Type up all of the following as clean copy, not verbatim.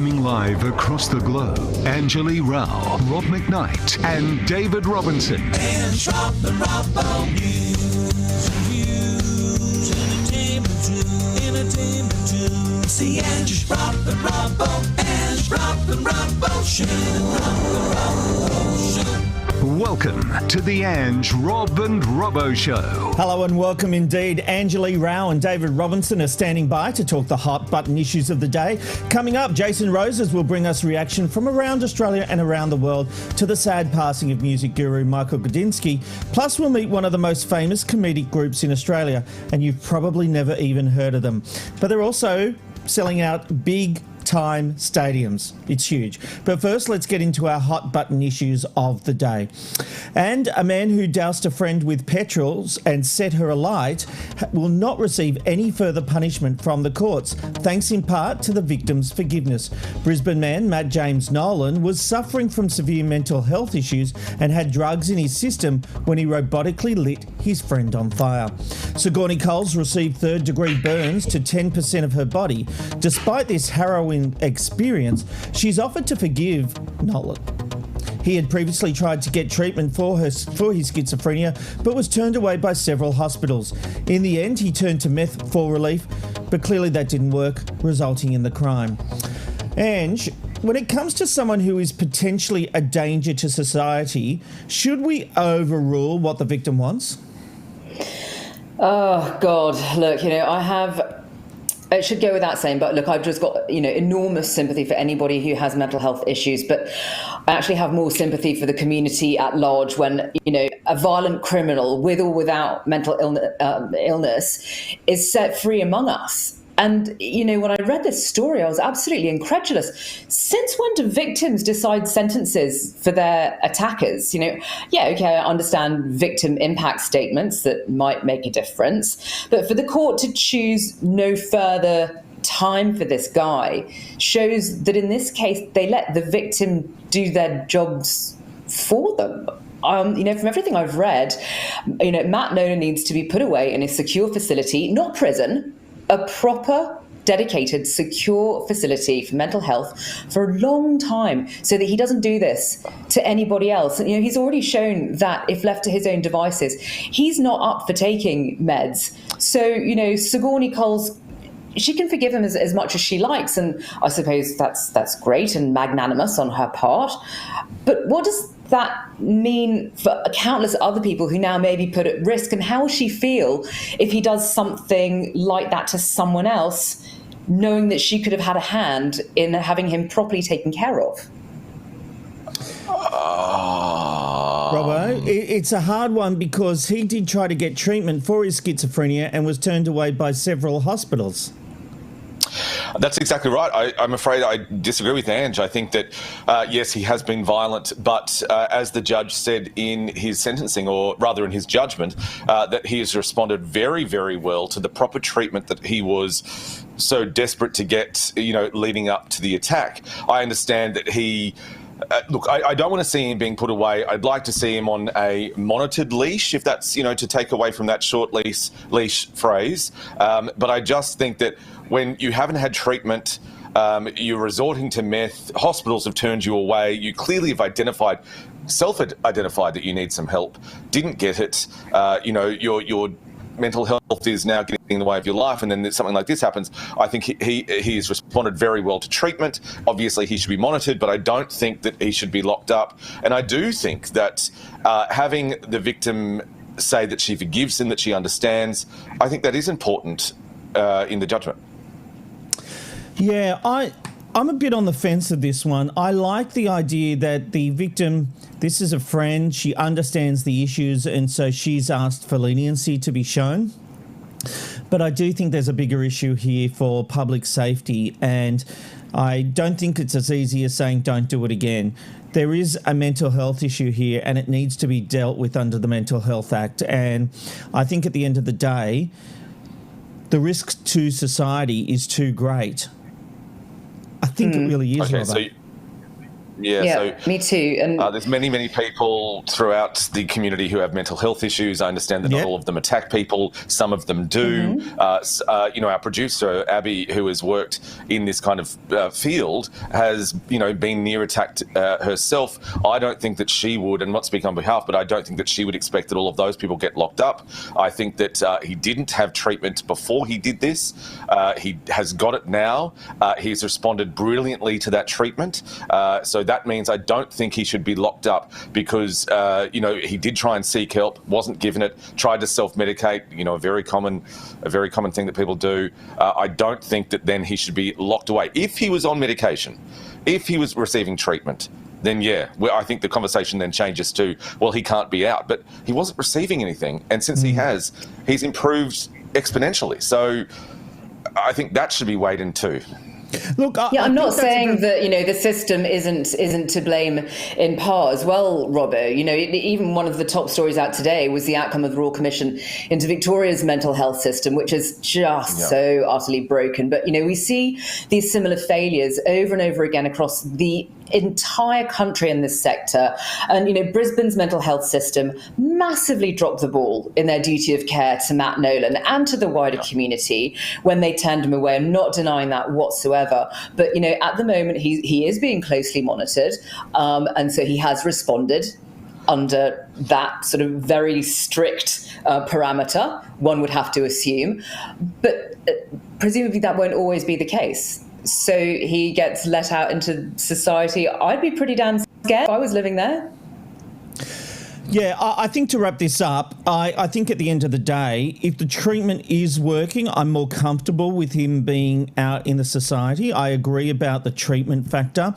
Streaming live across the globe, Anjali Rao, Rob McKnight, and David Robinson. And Rob and Robbo, news, reviews, entertainment too. It's the Ange, Rob and Robbo, Ange, Rob and Robbo Show. Welcome to the Ange, Rob and Robbo Show. Hello and welcome indeed. Anjali Rao and David Robinson are standing by to talk the hot button issues of the day. Coming up, Jason Roses will bring us reaction from around Australia and around the world to the sad passing of music guru Michael Gudinski. Plus, we'll meet one of the most famous comedic groups in Australia, and you've probably never even heard of them. But they're also selling out big time stadiums. It's huge. But first, let's get into our hot button issues of the day. And a man who doused a friend with petrols and set her alight will not receive any further punishment from the courts, thanks in part to the victim's forgiveness. Brisbane man Matt James Nolan was suffering from severe mental health issues and had drugs in his system when he robotically lit his friend on fire. Sigourney Coles received third-degree burns to 10% of her body. Despite this harrowing experience, she's offered to forgive Nolan. He had previously tried to get treatment for his schizophrenia, but was turned away by several hospitals. In the end, he turned to meth for relief, but clearly that didn't work, resulting in the crime. Ange, when it comes to someone who is potentially a danger to society, should we overrule what the victim wants? Oh, God. Look, it should go without saying, but look, I've just got, enormous sympathy for anybody who has mental health issues, but I actually have more sympathy for the community at large when, a violent criminal with or without mental illness is set free among us. And, when I read this story, I was absolutely incredulous. Since when do victims decide sentences for their attackers? I understand victim impact statements that might make a difference. But for the court to choose no further time for this guy shows that in this case, they let the victim do their jobs for them. From everything I've read, Matt Nolan needs to be put away in a secure facility, not prison, a proper, dedicated, secure facility for mental health for a long time so that he doesn't do this to anybody else. And, he's already shown that if left to his own devices, he's not up for taking meds. So, Sigourney Coles, she can forgive him as much as she likes. And I suppose that's great and magnanimous on her part. But what does that mean for countless other people who now may be put at risk? And how will she feel if he does something like that to someone else, knowing that she could have had a hand in having him properly taken care of? Robbo, it's a hard one because he did try to get treatment for his schizophrenia and was turned away by several hospitals. That's exactly right. I'm afraid I disagree with Ange. I think that, yes, he has been violent, but as the judge said in his sentencing, or rather in his judgment, that he has responded very, very well to the proper treatment that he was so desperate to get, leading up to the attack. I understand that he... look, I don't want to see him being put away. I'd like to see him on a monitored leash, if that's, to take away from that short leash phrase. But I just think that when you haven't had treatment, you're resorting to meth, hospitals have turned you away, you clearly have self-identified that you need some help, didn't get it, your mental health is now getting in the way of your life, and then something like this happens. I think he has responded very well to treatment. Obviously, he should be monitored, but I don't think that he should be locked up. And I do think that having the victim say that she forgives him, that she understands, I think that is important in the judgment. Yeah, I'm a bit on the fence of this one. I like the idea that the victim, this is a friend, she understands the issues, and so she's asked for leniency to be shown. But I do think there's a bigger issue here for public safety, and I don't think it's as easy as saying don't do it again. There is a mental health issue here, and it needs to be dealt with under the Mental Health Act. And I think at the end of the day, the risk to society is too great. I think it really is, okay, Robert. So me too. And there's many people throughout the community who have mental health issues. I understand that not all of them attack people. Some of them do. Our producer, Abby, who has worked in this kind of field, has, been near attacked herself. I don't think that she would, and not speak on behalf, but I don't think that she would expect that all of those people get locked up. I think that he didn't have treatment before he did this. He has got it now. He's responded brilliantly to that treatment. So that means I don't think he should be locked up because, he did try and seek help, wasn't given it, tried to self-medicate, a very common thing that people do. I don't think that then he should be locked away. If he was on medication, if he was receiving treatment, then I think the conversation then changes to, well, he can't be out. But he wasn't receiving anything. And since he has, he's improved exponentially. So I think that should be weighed in too. Look, I'm not saying that the system isn't to blame in part as well, Robbo. Even one of the top stories out today was the outcome of the Royal Commission into Victoria's mental health system, which is just so utterly broken. But we see these similar failures over and over again across the entire country in this sector. And Brisbane's mental health system massively dropped the ball in their duty of care to Matt Nolan and to the wider community when they turned him away. I'm not denying that whatsoever. But at the moment he is being closely monitored, and so he has responded under that sort of very strict parameter, one would have to assume. But presumably that won't always be the case. So he gets let out into society. I'd be pretty damn scared if I was living there. Yeah, I think to wrap this up, I think at the end of the day, if the treatment is working, I'm more comfortable with him being out in the society. I agree about the treatment factor.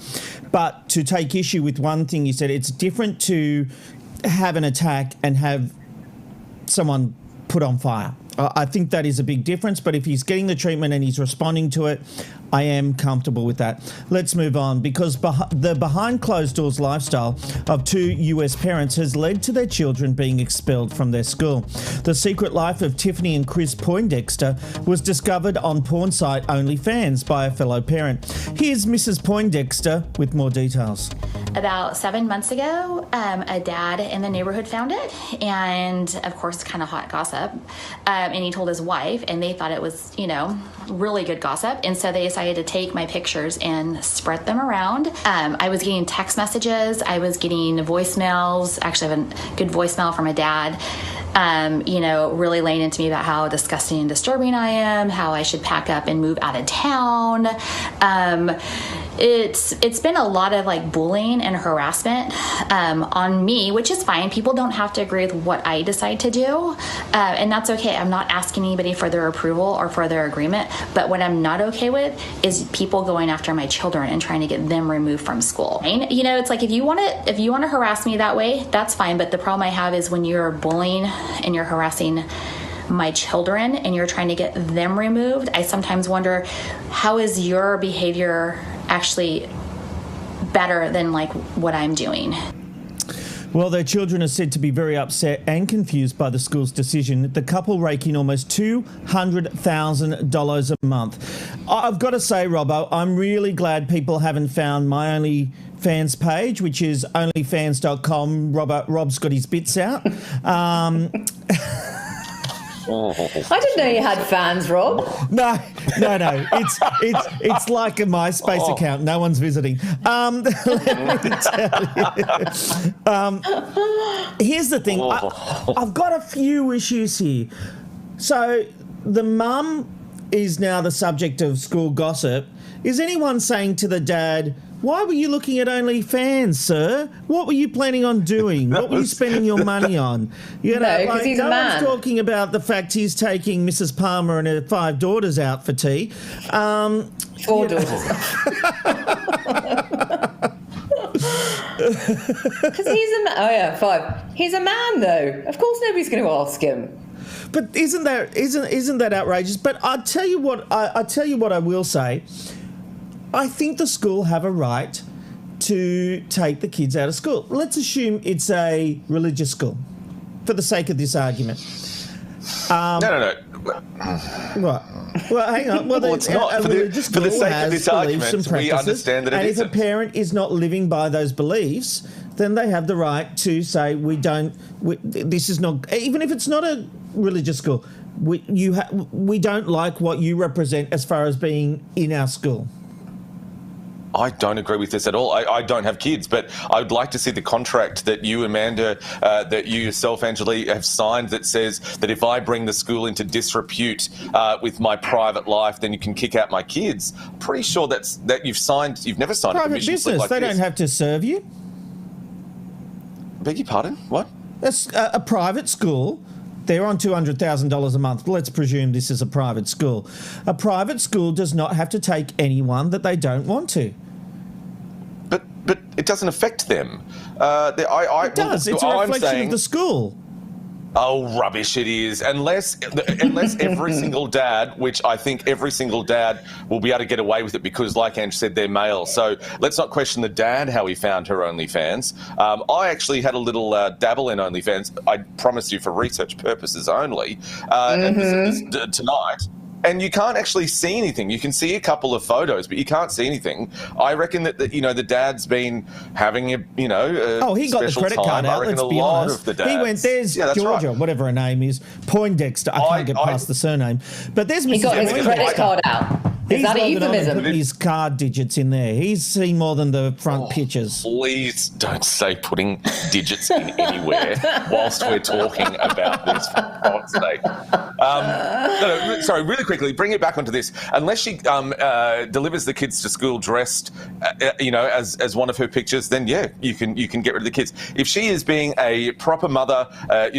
But to take issue with one thing you said, it's different to have an attack and have someone put on fire. I think that is a big difference, but if he's getting the treatment and he's responding to it, I am comfortable with that. Let's move on, because the behind closed doors lifestyle of two US parents has led to their children being expelled from their school. The secret life of Tiffany and Chris Poindexter was discovered on porn site OnlyFans by a fellow parent. Here's Mrs. Poindexter with more details. About 7 months ago, a dad in the neighborhood found it, and of course, kind of hot gossip. And he told his wife, and they thought it was, really good gossip. And so they decided to take my pictures and spread them around. I was getting text messages. I was getting voicemails. Actually, I have a good voicemail from a dad, really laying into me about how disgusting and disturbing I am, how I should pack up and move out of town. It's been a lot of bullying and harassment on me, which is fine. People don't have to agree with what I decide to do, and that's okay. I'm not asking anybody for their approval or for their agreement, but what I'm not okay with is people going after my children and trying to get them removed from school. It's like, if you want to harass me that way, that's fine, but the problem I have is when you're bullying and you're harassing my children and you're trying to get them removed. I sometimes wonder, how is your behavior actually better than what I'm doing? Well, their children are said to be very upset and confused by the school's decision. The couple rake in almost $200,000 a month. I've got to say, Robbo, I'm really glad people haven't found my OnlyFans page, which is onlyfans.com. Rob's got his bits out. I didn't know you had fans, Rob. No. It's like a MySpace account. No one's visiting. Let me tell you. Here's the thing. I've got a few issues here. So the mum is now the subject of school gossip. Is anyone saying to the dad, why were you looking at OnlyFans, sir? What were you planning on doing? What were you spending your money on? No, because he's a man. No one's talking about the fact he's taking Mrs. Palmer and her 5 daughters out for tea. 4 daughters. Because he's a man. Oh yeah, 5. He's a man, though. Of course, nobody's going to ask him. But isn't that outrageous? But I'll tell you what. I tell you what I will say. I think the school have a right to take the kids out of school. Let's assume it's a religious school, for the sake of this argument. No. What? Well, hang on. Well, it's not. For the sake of this argument, we understand that it isn't. And if a parent is not living by those beliefs, then they have the right to say, this is not, even if it's not a religious school, we don't like what you represent as far as being in our school. I don't agree with this at all. I don't have kids, but I would like to see the contract that you, Amanda, that you yourself, Angela, have signed that says that if I bring the school into disrepute with my private life, then you can kick out my kids. I'm pretty sure that you've signed. You've never signed a permission slip like this. They don't have to serve you. Beg your pardon? What? That's a private school. They're on $200,000 a month. Let's presume this is a private school. A private school does not have to take anyone that they don't want to. But it doesn't affect them. It does. It's a reflection of the school. Oh, rubbish it is. Unless every single dad, which I think every single dad will be able to get away with it because, like Ange said, they're male. So let's not question the dad how he found her OnlyFans. I actually had a little dabble in OnlyFans, I promise you, for research purposes only, tonight. And you can't actually see anything. You can see a couple of photos, but you can't see anything. I reckon that the dad's been having he got the credit card out. Let's be honest. He went, there's Georgia, right, whatever her name is, Poindexter. I can't get past the surname, but there's Mrs. He got his credit card out. Is that a euphemism? Putting his card digits in there. He's seen more than the front pictures. Please don't say putting digits in anywhere whilst we're talking about this, for God's sake. Sorry, really quickly, bring it back onto this. Unless she delivers the kids to school dressed, as one of her pictures, then yeah, you can get rid of the kids. If she is being a proper mother,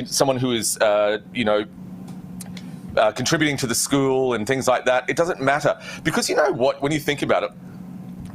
someone who is, contributing to the school and things like that, it doesn't matter. Because you know what, when you think about it,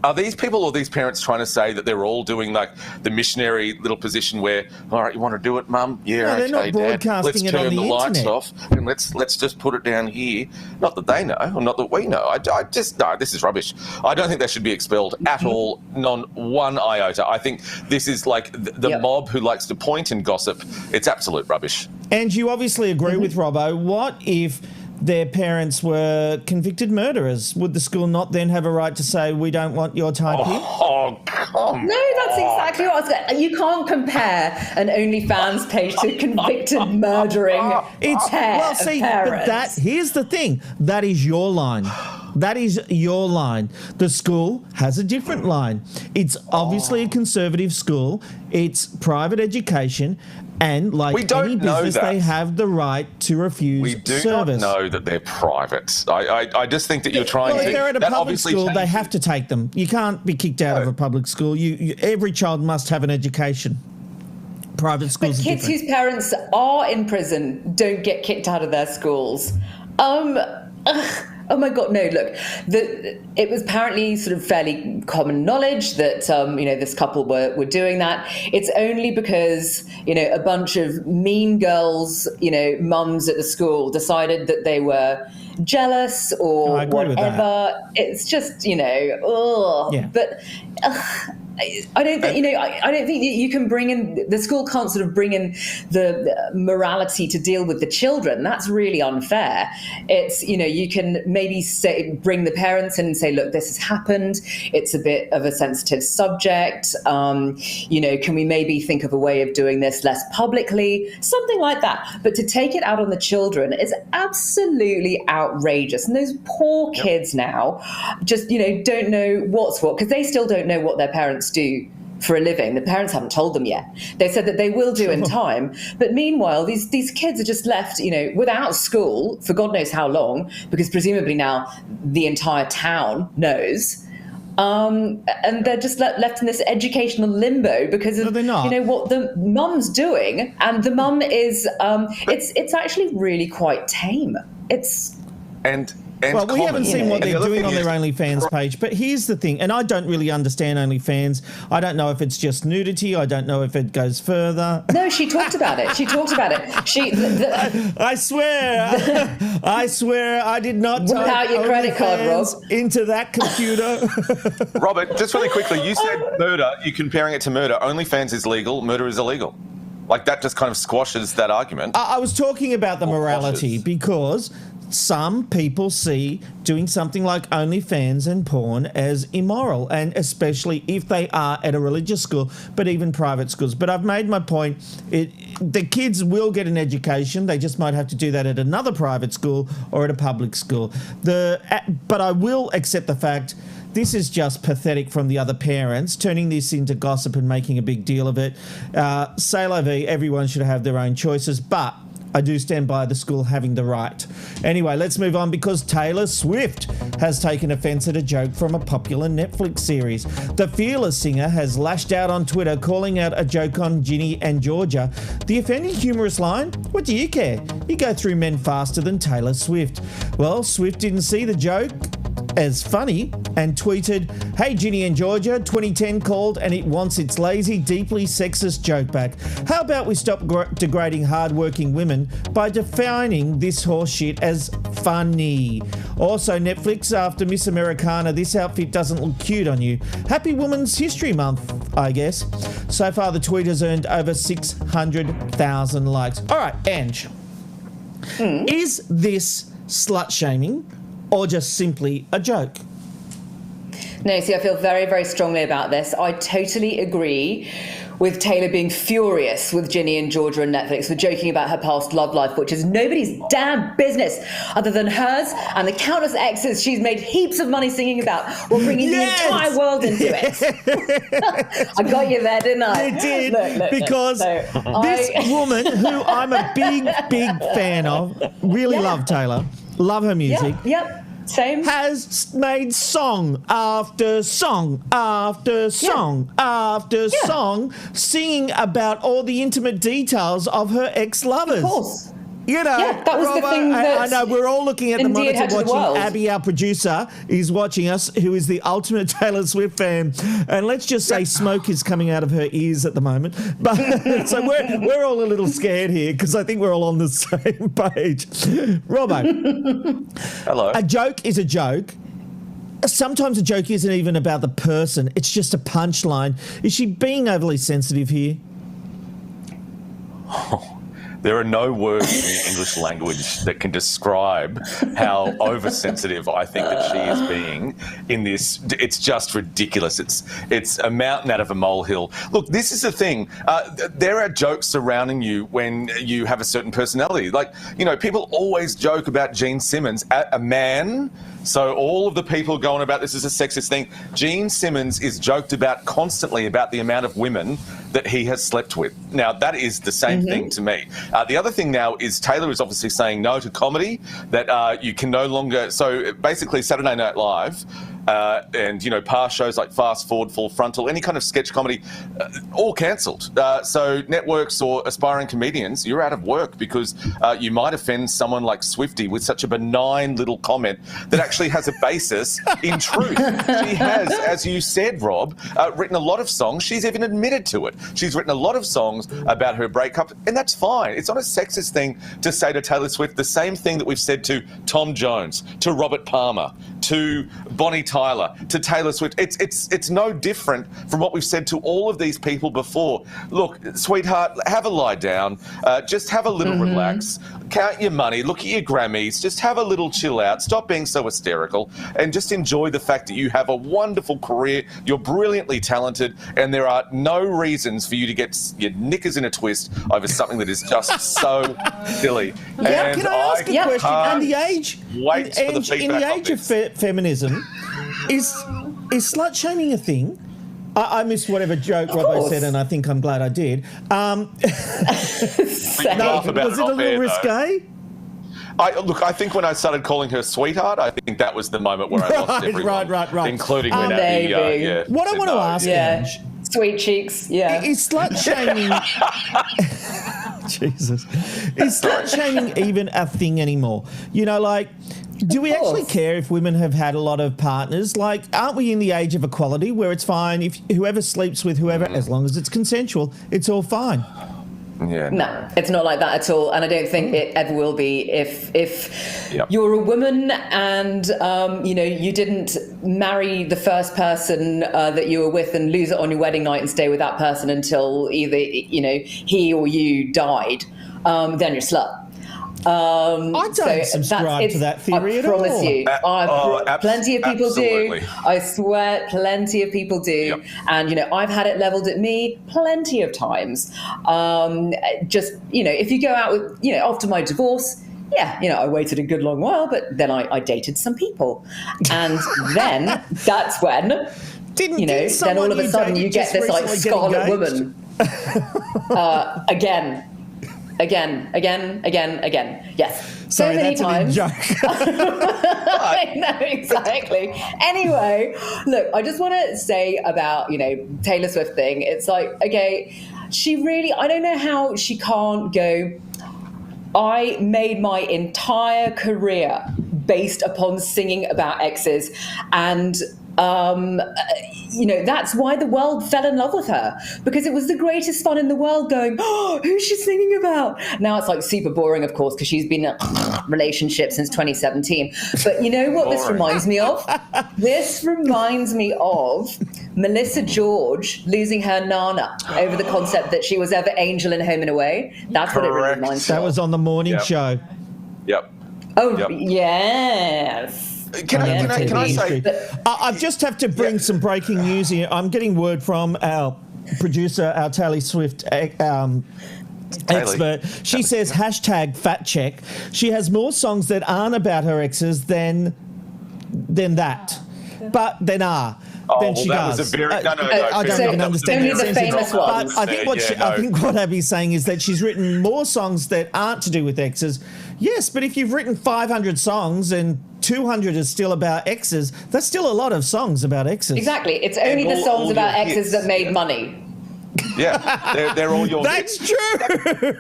are these people or these parents trying to say that they're all doing like the missionary little position where, all right, you want to do it, Mum? Yeah, okay, Dad. Let's turn the lights off and let's just put it down here. Not that they know, or not that we know. I just no, this is rubbish. I don't think they should be expelled at all, non one iota. I think this is like the mob who likes to point and gossip. It's absolute rubbish. And you obviously agree with Robbo. What if their parents were convicted murderers? Would the school not then have a right to say, we don't want your type here? Oh, come No, that's exactly what I was going. You can't compare an OnlyFans page to convicted murdering parents. But here's the thing. That is your line. That is your line. The school has a different line. It's obviously a conservative school. It's private education. And like any business, they have the right to refuse service. We do not know that they're private. I just think that you're trying to... If they're at a public school, they have to take them. You can't be kicked out of a public school. Every child must have an education. Private schools But kids whose parents are in prison don't get kicked out of their schools. Oh my God, no, look, it was apparently sort of fairly common knowledge that, this couple were doing that. It's only because, a bunch of mean girls, mums at the school decided that they were jealous or whatever. It's just, but... I don't think I don't think that you can bring in the school can't sort of bring in the morality to deal with the children. That's really unfair. It's you can maybe bring the parents in and say, look, this has happened. It's a bit of a sensitive subject. Can we maybe think of a way of doing this less publicly, something like that. But to take it out on the children is absolutely outrageous. And those poor kids now just don't know what's what because they still don't know what their parents do for a living. The parents haven't told them yet. They said that they will do in time. But meanwhile, these kids are just left, without school for God knows how long, because presumably now the entire town knows. And they're just left in this educational limbo because of what the mum's doing. And the mum is it's actually really quite tame. Well, we haven't seen what they're doing on their OnlyFans page, but here's the thing, and I don't really understand OnlyFans. I don't know if it's just nudity. I don't know if it goes further. No, she talked about it. I swear I did not type out your credit card, Rob, into that computer. Robert, just really quickly, you said murder. You're comparing it to murder. OnlyFans is legal. Murder is illegal. Like that just kind of squashes that argument. I was talking about the morality because some people see doing something like OnlyFans and porn as immoral, and especially if they are at a religious school, but even private schools. But I've made my point. The kids will get an education. They just might have to do that at another private school or at a public school. But I will accept the fact this is just pathetic from the other parents, turning this into gossip and making a big deal of it. C'est la vie. Everyone should have their own choices, but I do stand by the school having the right. Anyway, let's move on, because Taylor Swift has taken offence at a joke from a popular Netflix series. The Fearless singer has lashed out on Twitter, calling out a joke on Ginny and Georgia. The offending humorous line, "What do you care? You go through men faster than Taylor Swift." Well, Swift didn't see the joke as funny and tweeted, "Hey Ginny and Georgia, 2010 called and it wants its lazy, deeply sexist joke back. How about we stop degrading hard-working women by defining this horse shit as funny?" Also, Netflix, after Miss Americana, this outfit doesn't look cute on you. Happy Women's History Month, I guess. So far, the tweet has earned over 600,000 likes. All right, Ange, is this slut-shaming or just simply a joke? No, see, I feel very, very strongly about this. I totally agree with Taylor being furious with Ginny and Georgia and Netflix for joking about her past love life, which is nobody's damn business other than hers and the countless exes she's made heaps of money singing about while bringing the entire world into it. I got you there, didn't I? You did, because this woman, who I'm a big, big fan of, really love Taylor, love her music. Yep. Same. Has made song after song after song after song, singing about all the intimate details of her ex-lovers. Of course. You know, that was the thing that I know we're all looking at the monitor watching. The Abby, our producer, is watching us, who is the ultimate Taylor Swift fan. And let's just say smoke is coming out of her ears at the moment. But so we're all a little scared here, because I think we're all on the same page. Robbo. Hello. A joke is a joke. Sometimes a joke isn't even about the person. It's just a punchline. Is she being overly sensitive here? There are no words in the English language that can describe how oversensitive I think that she is being in this. It's just ridiculous. It's a mountain out of a molehill. Look, this is the thing. There are jokes surrounding you when you have a certain personality. Like, you know, people always joke about Gene Simmons, a man. So all of the people going about this is a sexist thing. Gene Simmons is joked about constantly about the amount of women that he has slept with. Now, that is the same thing to me. The other thing now is Taylor is obviously saying no to comedy, that you can no longer... So basically Saturday Night Live and, you know, past shows like Fast Forward, Full Frontal, any kind of sketch comedy, all cancelled. So networks or aspiring comedians, you're out of work because you might offend someone like Swiftie with such a benign little comment that actually has a basis in truth. She has, as you said, Rob, written a lot of songs. She's even admitted to it. She's written a lot of songs about her breakup, and that's fine. It's not a sexist thing to say to Taylor Swift the same thing that we've said to Tom Jones, to Robert Palmer, to Bonnie Tyler, to Taylor Swift. It's no different from what we've said to all of these people before. Look, sweetheart, have a lie down. Just have a little relax. Count your money. Look at your Grammys. Just have a little chill out. Stop being so hysterical and just enjoy the fact that you have a wonderful career. You're brilliantly talented, and there are no reasons for you to get your knickers in a twist over something that is just so silly. Yeah, and can I ask a question? And the age, wait for the feedback in the age of feminism, is slut shaming a thing? I missed whatever joke Robbo said, and I think I'm glad I did. No, was it a little risque? I think when I started calling her sweetheart, I think that was the moment where I lost everyone. Right. Including when Abby, what I want to ask, Ange, sweet cheeks, is slut shaming... Jesus. Is slut shaming even a thing anymore? You know, like... Do we actually care if women have had a lot of partners? Like, aren't we in the age of equality where it's fine if whoever sleeps with whoever, as long as it's consensual, it's all fine? Yeah. No, it's not like that at all, and I don't think it ever will be. If you're a woman and you know, you didn't marry the first person that you were with and lose it on your wedding night and stay with that person until either, you know, he or you died, then you're a slut. I don't subscribe to that theory at all. I promise you. Plenty of people absolutely. do. I swear, plenty of people do. Yep. And, I've had it leveled at me plenty of times. If you go out with, after my divorce, I waited a good long while, but then I dated some people. And then that's when, then all of a sudden you get this like scarlet woman. Again. Yes. Sorry, so many that's times. a joke. I know, exactly. Anyway, look, I just want to say about, Taylor Swift thing. It's like, okay, I don't know how she can't go, I made my entire career based upon singing about exes, and that's why the world fell in love with her, because it was the greatest fun in the world going, oh, who's she singing about? Now it's like super boring, of course, because she's been in a relationship since 2017. But you know what this reminds me of? This reminds me of Melissa George losing her Nana over the concept that she was ever Angel in Home and Away. That's what it really reminds me of. That was on the morning show. Yep. Oh, yes. Can I say? I just have to bring some breaking news here. I'm getting word from our producer, our Taylor Swift expert. She says #FatCheck. She has more songs that aren't about her exes than that, but then are. Then she does. Was a very, no, I don't even understand only the famous ones. But I think what Abby's saying is that she's written more songs that aren't to do with exes. Yes, but if you've written 500 songs and 200 is still about exes, that's still a lot of songs about exes. Exactly. It's only the songs about exes that made money. Yeah, they're all your That's hits. true.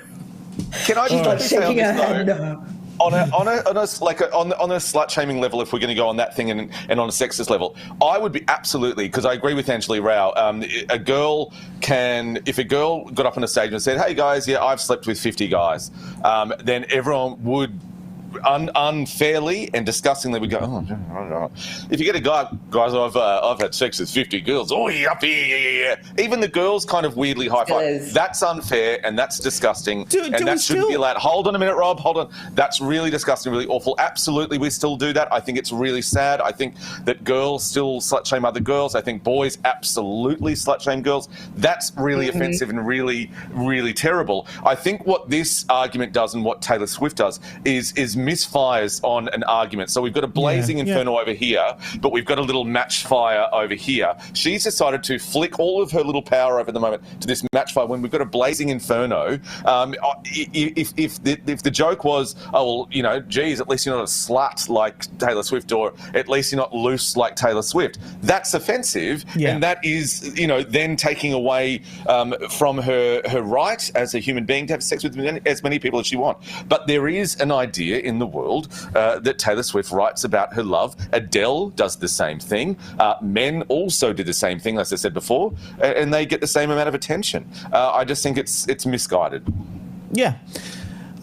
Can I just say on shaking her this head note, no. on a slut shaming level, if we're going to go on that thing, and on a sexist level, I would be absolutely, because I agree with Anjali Rao. If a girl got up on a stage and said, "Hey guys, I've slept with 50 guys," then everyone would unfairly and disgustingly would go, oh. If you get a guy, guys, I've had sex with 50 girls. Oh, yeah. Even the girls kind of weirdly high five. That's unfair and that's disgusting. And that shouldn't be allowed. Hold on a minute, Rob. Hold on. That's really disgusting, really awful. Absolutely, we still do that. I think it's really sad. I think that girls still slut shame other girls. I think boys absolutely slut shame girls. That's really offensive and really, really terrible. I think what this argument does and what Taylor Swift does is misfires on an argument. So we've got a blazing inferno over here, but we've got a little match fire over here. She's decided to flick all of her little power over the moment to this match fire when we've got a blazing inferno. If the joke was, oh, well, geez, at least you're not a slut like Taylor Swift, or at least you're not loose like Taylor Swift, that's offensive. Yeah. And that is, then taking away from her right as a human being to have sex with as many people as she wants. But there is an idea in the world that Taylor Swift writes about her love. Adele does the same thing. Men also do the same thing, as I said before, and they get the same amount of attention. I just think it's misguided. Yeah,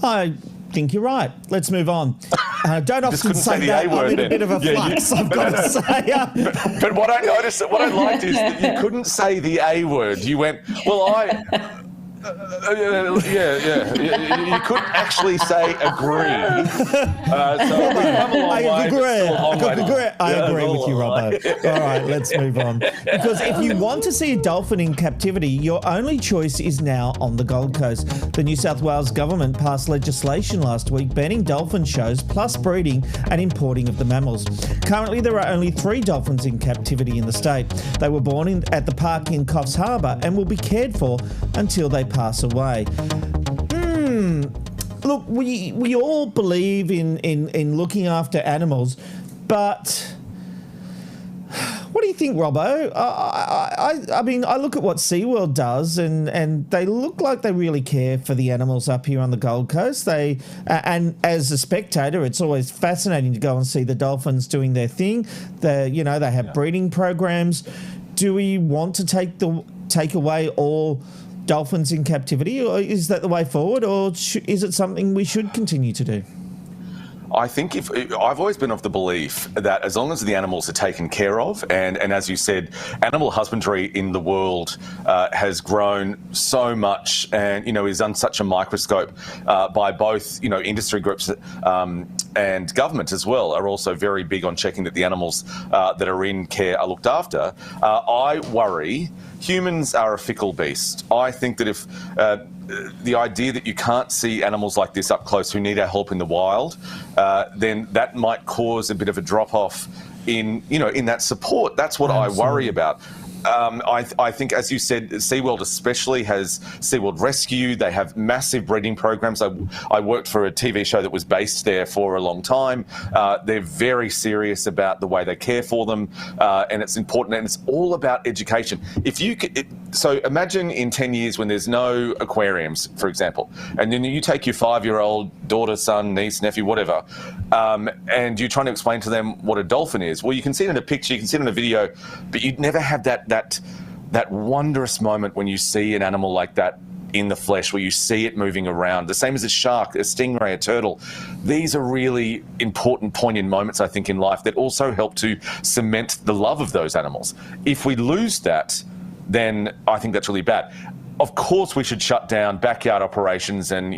I think you're right. Let's move on. Don't often say that. I'm in a bit of a flux, I've got to say. But what I liked is that you couldn't say the A word. You went, well, you couldn't actually say agree. So we've come a long way. I agree with you, Robbo. All right, let's move on. Because if you want to see a dolphin in captivity, your only choice is now on the Gold Coast. The New South Wales government passed legislation last week banning dolphin shows, plus breeding and importing of the mammals. Currently, there are only 3 dolphins in captivity in the state. They were born at the park in Coffs Harbour and will be cared for until they pass away. Look, we all believe in looking after animals, but what do you think, Robbo? I mean, I look at what SeaWorld does, and they look like they really care for the animals up here on the Gold Coast. And as a spectator, it's always fascinating to go and see the dolphins doing their thing. They have breeding programs. Do we want to take away all dolphins in captivity, or is that the way forward, or is it something we should continue to do? I think I've always been of the belief that as long as the animals are taken care of, and as you said, animal husbandry in the world has grown so much, and is under such a microscope by both industry groups and government as well are also very big on checking that the animals that are in care are looked after. I worry humans are a fickle beast. I think that if the idea that you can't see animals like this up close who need our help in the wild, then that might cause a bit of a drop-off in that support. That's what I worry about. I think, as you said, SeaWorld especially has SeaWorld Rescue. They have massive breeding programs. I worked for a TV show that was based there for a long time. They're very serious about the way they care for them, and it's important, and it's all about education. So imagine in 10 years when there's no aquariums, for example, and then you take your 5-year-old daughter, son, niece, nephew, whatever, and you're trying to explain to them what a dolphin is. Well, you can see it in a picture, you can see it in a video, but you'd never have that wondrous moment when you see an animal like that in the flesh, where you see it moving around. The same as a shark, a stingray, a turtle. These are really important, poignant moments, I think, in life that also help to cement the love of those animals. If we lose that, then I think that's really bad. Of course, we should shut down backyard operations and,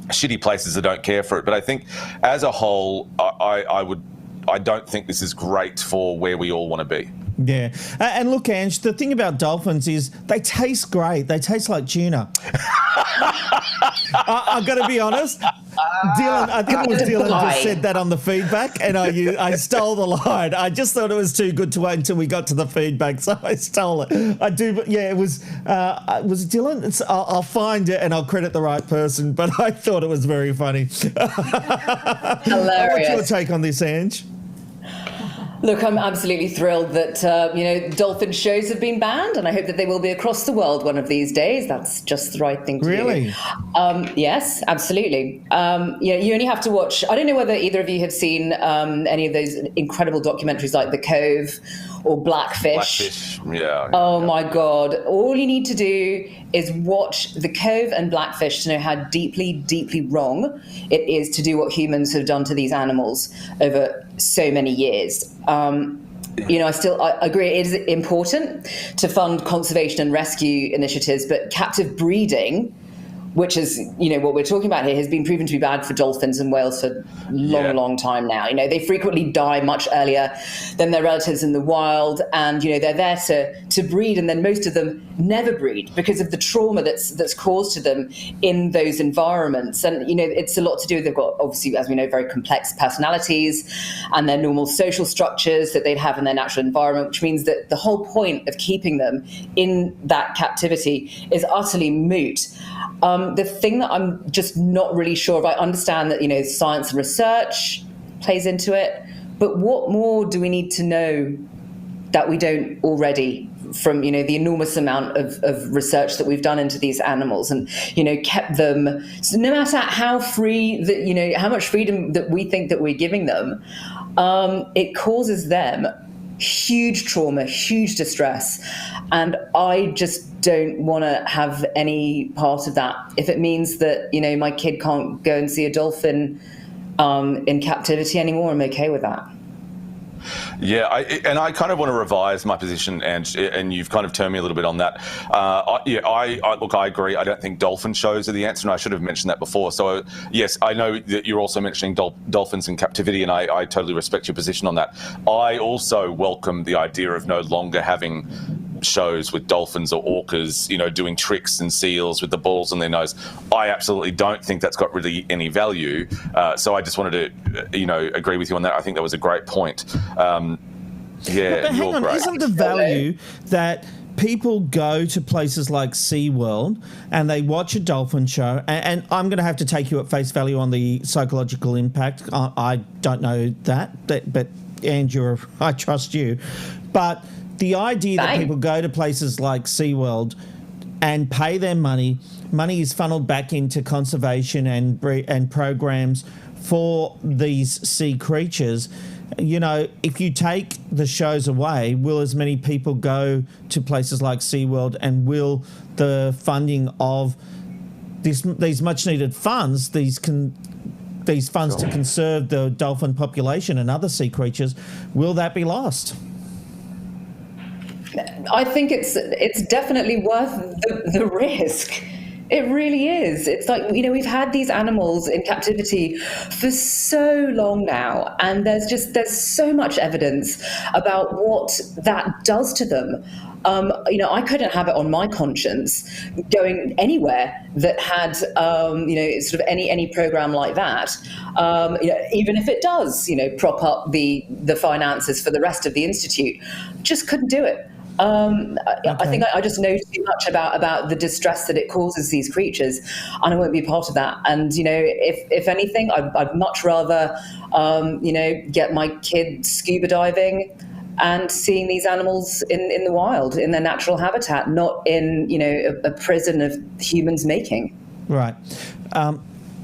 shitty places that don't care for it. But I think as a whole, I don't think this is great for where we all want to be. Yeah. And look, Ange, the thing about dolphins is they taste great. They taste like tuna. I've got to be honest. Dylan, I think it was Dylan just said that on the feedback, and I stole the line. I just thought it was too good to wait until we got to the feedback, so I stole it. I do, but yeah, it was Dylan? I'll find it and I'll credit the right person, but I thought it was very funny. Hilarious. What's your take on this, Ange? Look, I'm absolutely thrilled that, dolphin shows have been banned, and I hope that they will be across the world one of these days. That's just the right thing to do. Really? Yes, absolutely. You only have to watch. I don't know whether either of you have seen any of those incredible documentaries like The Cove or Blackfish. Yeah. Oh, my God. All you need to do is watch The Cove and Blackfish to know how deeply, deeply wrong it is to do what humans have done to these animals over so many years. I agree it is important to fund conservation and rescue initiatives, but captive breeding, which is, what we're talking about here, has been proven to be bad for dolphins and whales for a long time now. They frequently die much earlier than their relatives in the wild, and, they're there to breed, and then most of them never breed because of the trauma that's caused to them in those environments. And, it's a lot to do with, they've got, obviously, as we know, very complex personalities and their normal social structures that they'd have in their natural environment, which means that the whole point of keeping them in that captivity is utterly moot. The thing that I'm just not really sure of, I understand that, science and research plays into it, but what more do we need to know that we don't already from, the enormous amount of research that we've done into these animals and, kept them, so no matter how free that, how much freedom that we think that we're giving them, it causes them huge trauma, huge distress. And I just don't want to have any part of that. If it means that, my kid can't go and see a dolphin in captivity anymore, I'm okay with that. Yeah, I kind of want to revise my position, and you've kind of turned me a little bit on that. I agree. I don't think dolphin shows are the answer, and I should have mentioned that before. So, yes, I know that you're also mentioning dolphins in captivity, and I totally respect your position on that. I also welcome the idea of no longer having shows with dolphins or orcas, doing tricks and seals with the balls on their nose. I absolutely don't think that's got really any value. So I just wanted to, agree with you on that. I think that was a great point. But hang on, isn't the value that people go to places like SeaWorld and they watch a dolphin show, and I'm going to have to take you at face value on the psychological impact. I don't know that, but Andrew, I trust you. But the idea that people go to places like SeaWorld and pay their money is funneled back into conservation and programs for these sea creatures. If you take the shows away, will as many people go to places like SeaWorld, and will the funding of these much-needed funds, these these funds to conserve the dolphin population and other sea creatures, will that be lost? I think it's definitely worth the risk. It really is. It's like, we've had these animals in captivity for so long now, and there's so much evidence about what that does to them. I couldn't have it on my conscience going anywhere that had, sort of any program like that. Even if it does, prop up the finances for the rest of the institute, just couldn't do it. I think I just know too much about the distress that it causes these creatures, and I won't be part of that. And if anything, I'd much rather get my kid scuba diving and seeing these animals in the wild, in their natural habitat, not in a prison of humans making. Right.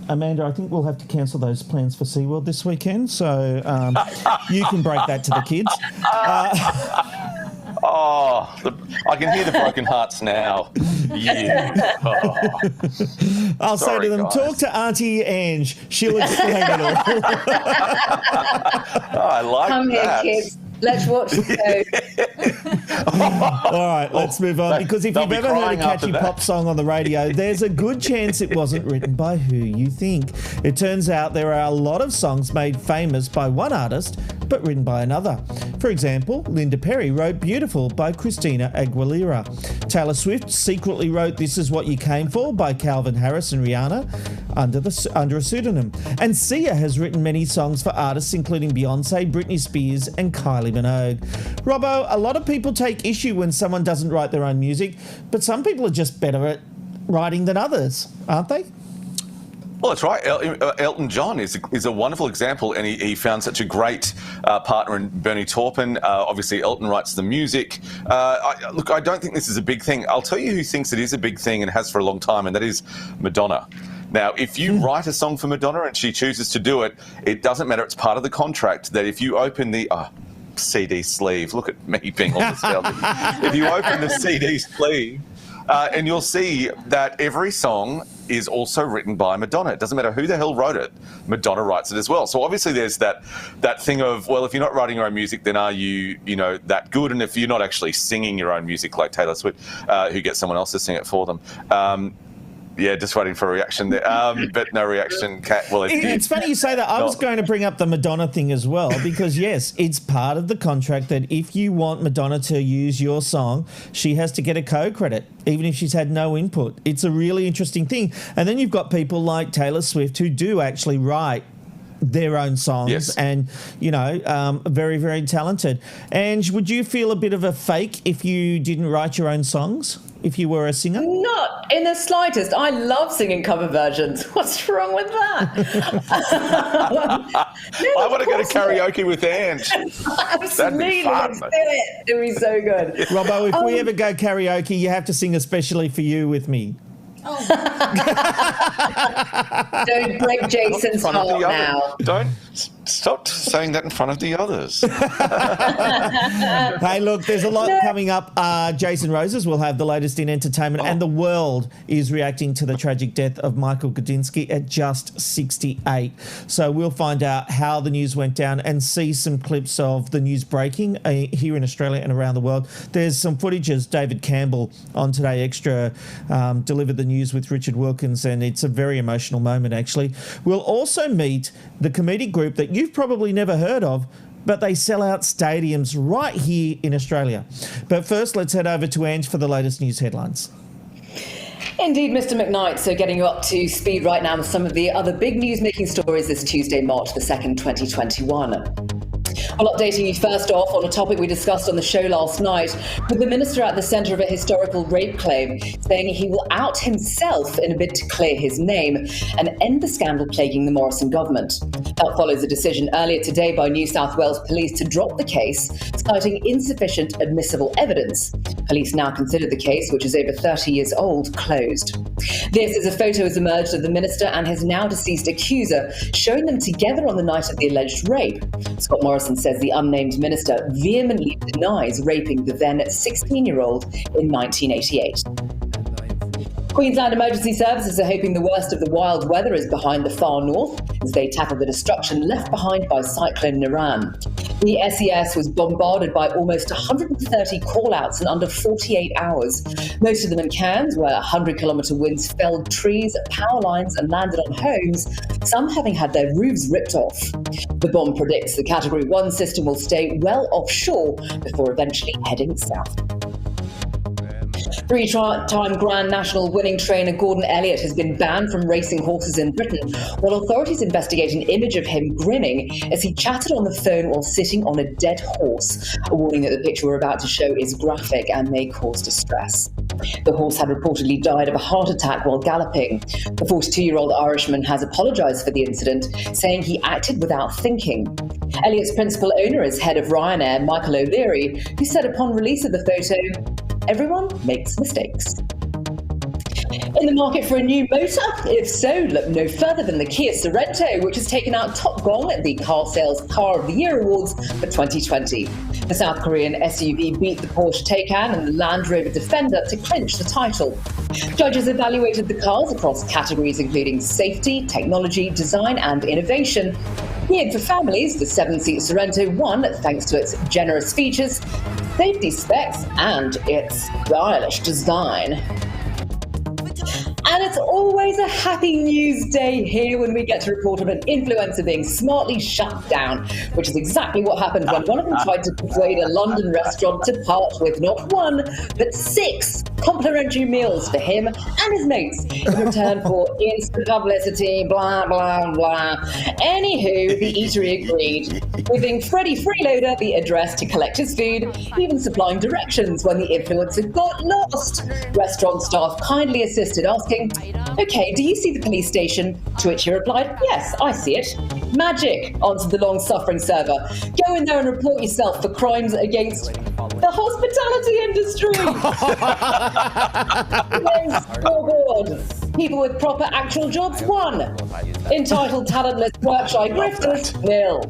Amanda, I think we'll have to cancel those plans for SeaWorld this weekend, so you can break that to the kids. I can hear the broken hearts now. Yeah. I'll say to them, guys. talk to Auntie Ange. She'll explain it all. I like Come that. here, kids. Let's watch the show. All right, let's move on. Because if they'll you've be ever heard a crying after catchy that. pop song on the radio, there's a good chance it wasn't written by who you think. It turns out there are a lot of songs made famous by one artist, but written by another. For example, Linda Perry wrote Beautiful by Christina Aguilera. Taylor Swift secretly wrote This Is What You Came For by Calvin Harris and Rihanna under a pseudonym. And Sia has written many songs for artists including Beyonce, Britney Spears and Kylie Minogue. Robbo, a lot of people take issue when someone doesn't write their own music, but some people are just better at writing than others, aren't they? Well, that's right. Elton John is a wonderful example, and he found such a great partner in Bernie Taupin. Obviously, Elton writes the music. I don't think this is a big thing. I'll tell you who thinks it is a big thing and has for a long time, and that is Madonna. Now, if you write a song for Madonna and she chooses to do it, it doesn't matter. It's part of the contract that if you open the CD sleeve, look at me being all nostalgic. If you open the CD sleeve, and you'll see that every song is also written by Madonna. It doesn't matter who the hell wrote it, Madonna writes it as well. So obviously there's that thing of, well, if you're not writing your own music, then are you that good? And if you're not actually singing your own music like Taylor Swift, who gets someone else to sing it for them. Yeah, just waiting for a reaction there. But no reaction, Kat. Well, it's funny you say that. I was going to bring up the Madonna thing as well, because, yes, it's part of the contract that if you want Madonna to use your song, she has to get a co-credit, even if she's had no input. It's a really interesting thing. And then you've got people like Taylor Swift who do actually write their own songs, yes. And, very, very talented. And would you feel a bit of a fake if you didn't write your own songs, if you were a singer? Not in the slightest. I love singing cover versions. What's wrong with that? I want to go to karaoke with Ange. Absolutely, let's do it. It'll be so good. Robbo, if we ever go karaoke, you have to sing especially for you with me. Oh. Don't break Jason's heart now. Don't stop saying that in front of the others. Hey, look, there's a lot coming up. Jason Roses will have the latest in entertainment, and the world is reacting to the tragic death of Michael Gudinski at just 68. So we'll find out how the news went down and see some clips of the news breaking here in Australia and around the world. There's some footage as David Campbell on Today Extra delivered the news with Richard Wilkins, and it's a very emotional moment, actually. We'll also meet the comedic group that you've probably never heard of, but they sell out stadiums right here in Australia. But first, let's head over to Ange for the latest news headlines. Indeed, Mr. McKnight. So getting you up to speed right now with some of the other big news-making stories this Tuesday, March the 2nd, 2021. Well, updating you first off on a topic we discussed on the show last night, with the minister at the centre of a historical rape claim, saying he will out himself in a bid to clear his name and end the scandal plaguing the Morrison government. That follows a decision earlier today by New South Wales Police to drop the case, citing insufficient admissible evidence. Police now consider the case, which is over 30 years old, closed. This is a photo has emerged of the minister and his now deceased accuser, showing them together on the night of the alleged rape. Scott Morrison says the unnamed minister vehemently denies raping the then 16-year-old in 1988. Queensland Emergency Services are hoping the worst of the wild weather is behind the far north, as they tackled the destruction left behind by Cyclone Niran. The SES was bombarded by almost 130 call-outs in under 48 hours. Most of them in Cairns, where 100-kilometre winds felled trees, power lines and landed on homes, some having had their roofs ripped off. The bomb predicts the Category 1 system will stay well offshore before eventually heading south. Three-time Grand National winning trainer Gordon Elliott has been banned from racing horses in Britain, while authorities investigate an image of him grinning as he chatted on the phone while sitting on a dead horse. A warning that the picture we're about to show is graphic and may cause distress. The horse had reportedly died of a heart attack while galloping. The 42-year-old Irishman has apologised for the incident, saying he acted without thinking. Elliott's principal owner is head of Ryanair, Michael O'Leary, who said upon release of the photo, "Everyone makes mistakes." In the market for a new motor? If so, look no further than the Kia Sorento, which has taken out top gong at the Car Sales Car of the Year Awards for 2020. The South Korean SUV beat the Porsche Taycan and the Land Rover Defender to clinch the title. Judges evaluated the cars across categories including safety, technology, design and innovation. Geared for families, the 7-seat Sorento won thanks to its generous features, safety specs and its stylish design. And it's always a happy news day here when we get to report on an influencer being smartly shut down, which is exactly what happened when one of them tried to persuade a London restaurant to part with not one, but 6 complimentary meals for him and his mates in return for instant publicity, blah, blah, blah. Anywho, the eatery agreed, giving Freddie Freeloader the address to collect his food, even supplying directions when the influencer got lost. Restaurant staff kindly assisted, asking, "Okay, do you see the police station?" To which he replied, "Yes, I see it." "Magic," answered the long-suffering server. "Go in there and report yourself for crimes against the hospitality industry." Scoreboard. People with proper actual jobs, 1. Entitled talentless work-shy grifters, 0.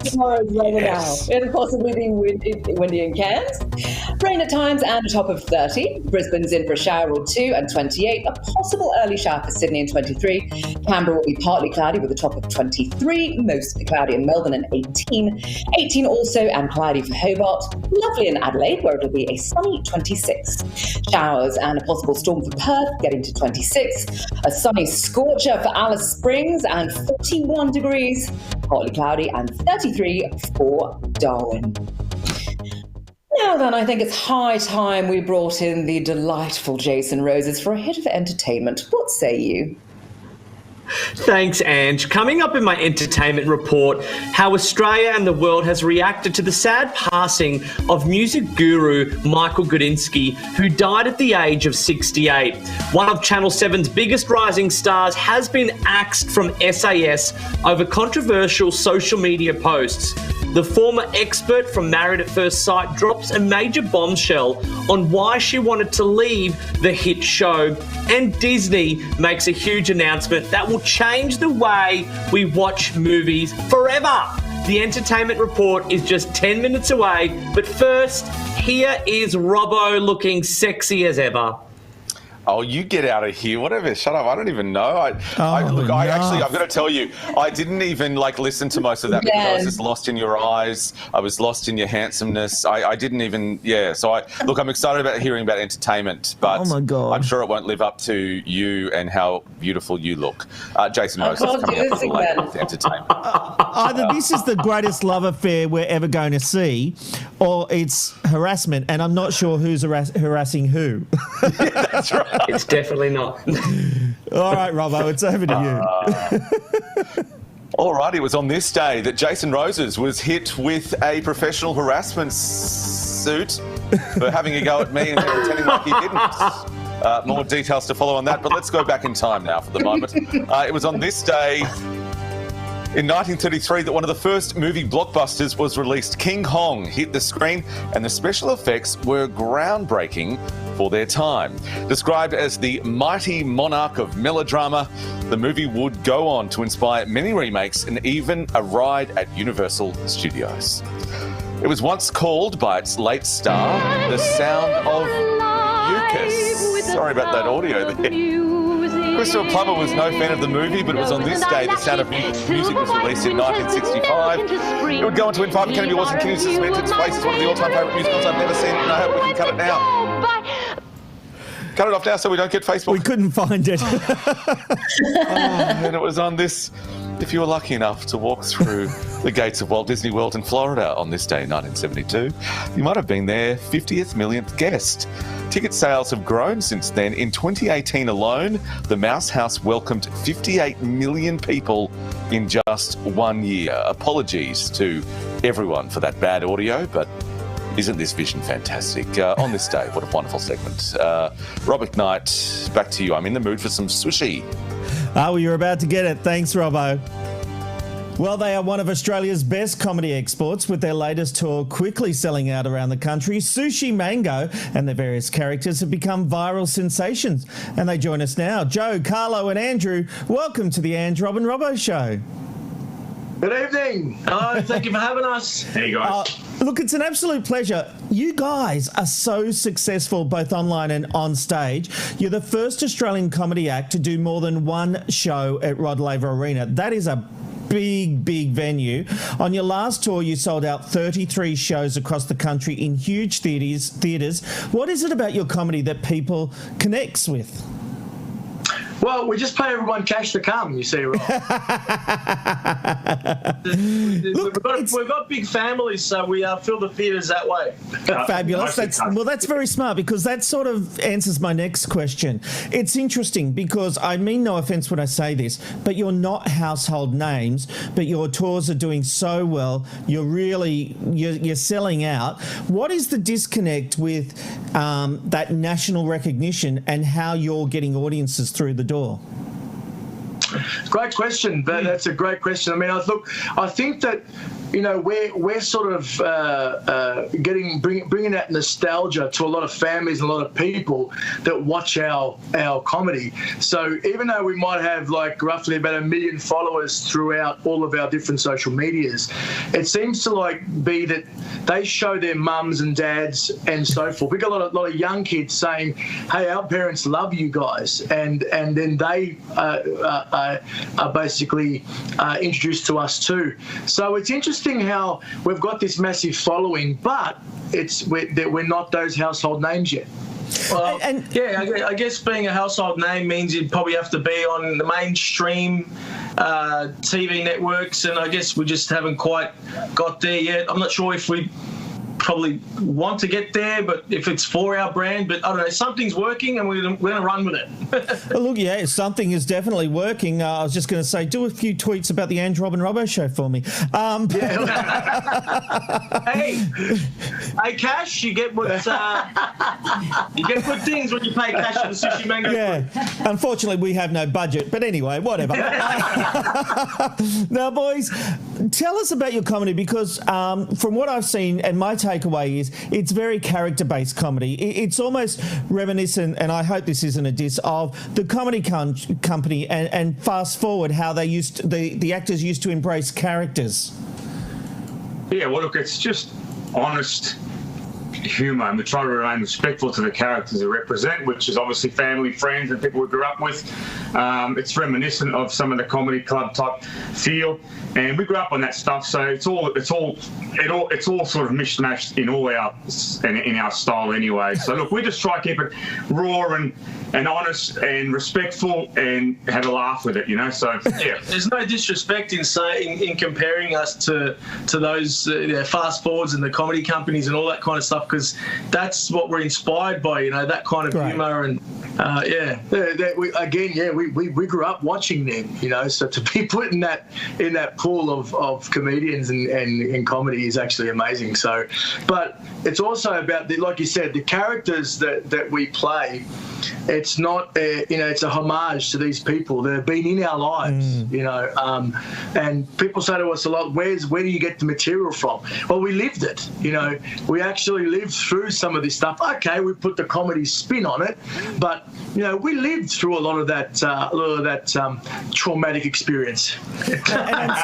Tomorrow's weather now. It'll possibly be windy in Cairns. Rain at times and a top of 30. Brisbane's in for a shower or 2 and 28. A possible early shower for Sydney and 23. Canberra will be partly cloudy with a top of 23. Mostly cloudy in Melbourne and 18. 18 also and cloudy for Hobart. Lovely in Adelaide where it'll be a sunny 26. Showers and a possible storm for Perth getting to 26. A sunny scorcher for Alice Springs and 41 degrees. Partly cloudy and 33 for Darwin. Now then, I think it's high time we brought in the delightful Jason Roses for a hit of entertainment. What say you? Thanks, Ange. Coming up in my entertainment report, how Australia and the world has reacted to the sad passing of music guru Michael Gudinski, who died at the age of 68. One of Channel 7's biggest rising stars has been axed from SAS over controversial social media posts. The former expert from Married at First Sight drops a major bombshell on why she wanted to leave the hit show, and Disney makes a huge announcement that will change the way we watch movies forever. The entertainment report is just 10 minutes away, but first, here is Robbo looking sexy as ever. Oh, you get out of here. Whatever. Shut up. I don't even know. I've got to tell you, I didn't even listen to most of that because I was just lost in your eyes. I was lost in your handsomeness. I didn't even, So I'm excited about hearing about entertainment, but oh my God. I'm sure it won't live up to you and how beautiful you look. Jason Rose is coming up with entertainment. Either this is the greatest love affair we're ever going to see, or it's harassment, and I'm not sure who's harassing who. Yeah, that's right. It's definitely not. All right, Robbo, it's over to you. All right, it was on this day that Jason Roses was hit with a professional harassment suit for having a go at me and pretending like he didn't. More details to follow on that, but let's go back in time now for the moment. It was on this day in 1933 that one of the first movie blockbusters was released. King Kong hit the screen and the special effects were groundbreaking for their time. Described as the mighty monarch of melodrama, the movie would go on to inspire many remakes and even a ride at Universal Studios. It was once called by its late star, the sound of mucus. Sorry about that audio there. Christopher Plummer was no fan of the movie, but it was on this day The Sound of Music was released in 1965. It would go on to win 5 Academy Awards and continue to cement its place as one of the all-time favourite musicals. I've never seen it, and I hope we can cut it now. Cut it off now so we don't get Facebook. We couldn't find it. And it was on this. If you were lucky enough to walk through the gates of Walt Disney World in Florida on this day in 1972, you might have been their 50th millionth guest. Ticket sales have grown since then. In 2018 alone, the Mouse House welcomed 58 million people in just 1 year. Apologies to everyone for that bad audio, but isn't this vision fantastic? On this day, what a wonderful segment. Rob McKnight, back to you. I'm in the mood for some sushi. Oh, you're about to get it. Thanks, Robbo. Well, they are one of Australia's best comedy exports, with their latest tour quickly selling out around the country. Sooshi Mango and their various characters have become viral sensations. And they join us now. Joe, Carlo and Andrew, welcome to the Ange, Rob and Robbo Show. Good evening. Hello, thank you for having us. Hey, guys. Look, it's an absolute pleasure. You guys are so successful both online and on stage. You're the first Australian comedy act to do more than one show at Rod Laver Arena. That is a big, big venue. On your last tour, you sold out 33 shows across the country in huge theatres. What is it about your comedy that people connects with? Well, we just pay everyone cash to come, you see, Rob. We've got big families, so we fill the theatres that way. Fabulous. That's very smart, because that sort of answers my next question. It's interesting because I mean no offence when I say this, but you're not household names, but your tours are doing so well. You're selling out. What is the disconnect with that national recognition and how you're getting audiences through the door? Great question. That's a great question. I mean, I think that, you know, we're sort of bringing that nostalgia to a lot of families and a lot of people that watch our comedy. So even though we might have like roughly about 1 million followers throughout all of our different social medias, it seems to like be that they show their mums and dads and so forth. We got a lot of young kids saying, "Hey, our parents love you guys," and then they are basically introduced to us too. So it's interesting how we've got this massive following, but we're not those household names yet. Well, I guess being a household name means you'd probably have to be on the mainstream TV networks, and I guess we just haven't quite got there yet. I'm not sure if we probably want to get there, but if it's for our brand, but I don't know, something's working and we're going to run with it. Well, look, yeah, something is definitely working. I was just going to say, do a few tweets about the Ange, Rob and Robbo Show for me. Hey, Cash, you get what you get good things when you pay Cash for the Sooshi Mango. Yeah, unfortunately, we have no budget, but anyway, whatever. Now, boys, tell us about your comedy, because from what I've seen, and my takeaway is it's very character-based comedy. It's almost reminiscent, and I hope this isn't a diss, of the Comedy Company and fast forward how they the actors used to embrace characters. Yeah, well, look, it's just honest humour, and we try to remain respectful to the characters they represent, which is obviously family, friends, and people we grew up with. It's reminiscent of some of the comedy club type feel, and we grew up on that stuff. So it's all sort of mishmashed in our style anyway. So look, we just try to keep it raw and honest and respectful and have a laugh with it, you know. So yeah, there's no disrespect in comparing us to those fast forwards and the comedy companies and all that kind of stuff, because that's what we're inspired by, you know, that kind of humour. And we grew up watching them, you know. So to be put in that pool of comedians and comedy is actually amazing. So, but it's also about like you said, the characters that we play. It's not, it's a homage to these people that have been in our lives, you know. And people say to us a lot, where do you get the material from? Well, we lived it, you know. We actually lived through some of this stuff. Okay, we put the comedy spin on it, but you know, we lived through a lot of that traumatic experience. And I'm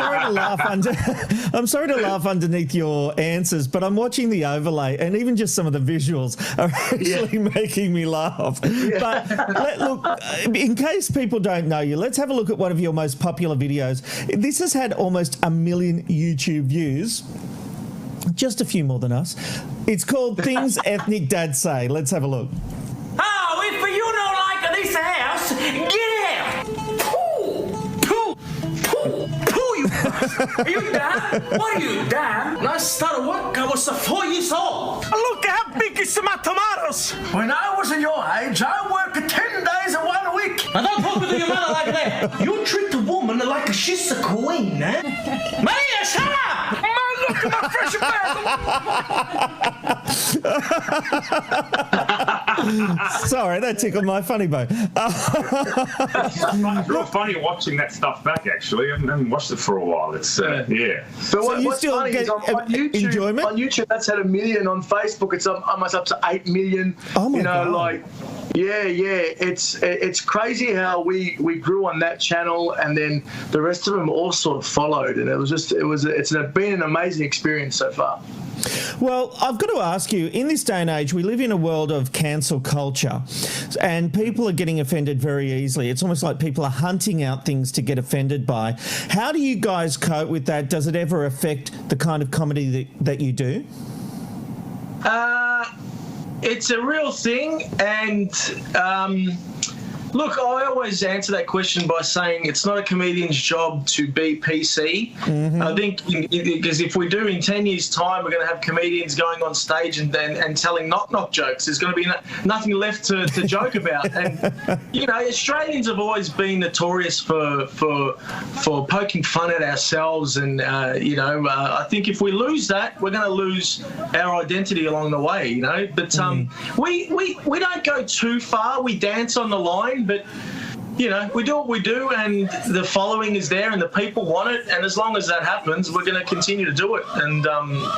sorry to laugh underneath your answers, but I'm watching the overlay, and even just some of the visuals are actually making me laugh. But Look, in case people don't know you, let's have a look at one of your most popular videos. This has had almost 1 million YouTube views. Just a few more than us. It's called Things Ethnic Dads Say. Let's have a look. Oh, if you don't like this house, get out! Pooh, you bastard! Are you done? What are you done? When I started work, I was 4 years old. Look how big is my tomatoes! When I was your age, I worked 10 days in 1 week. Now don't talk to your mother like that. You treat the woman like she's a queen, eh? Maria, shut up! Look at my fresh Sorry, that tickled my funny bone. It's real funny watching that stuff back, actually. I haven't watched it for a while. It's, yeah. But So you what's still funny get is on YouTube, enjoyment? on YouTube, that's had 1 million. On Facebook, it's almost up to 8 million. Oh my God. Like, yeah. It's crazy how we grew on that channel, and then the rest of them all sort of followed, and it's been an amazing experience so far. Well, I've got to ask you, in this day and age, we live in a world of cancel culture, and people are getting offended very easily. It's almost like people are hunting out things to get offended by. How do you guys cope with that? Does it ever affect the kind of comedy that you do? It's a real thing, and look, I always answer that question by saying it's not a comedian's job to be PC. Mm-hmm. I think because if we do in 10 years' time, we're going to have comedians going on stage and telling knock-knock jokes. There's going to be nothing left to joke about. And, Australians have always been notorious for poking fun at ourselves. And, I think if we lose that, we're going to lose our identity along the way, But we don't go too far. We dance on the line. But, we do what we do, and the following is there and the people want it. And as long as that happens, we're going to continue to do it. And,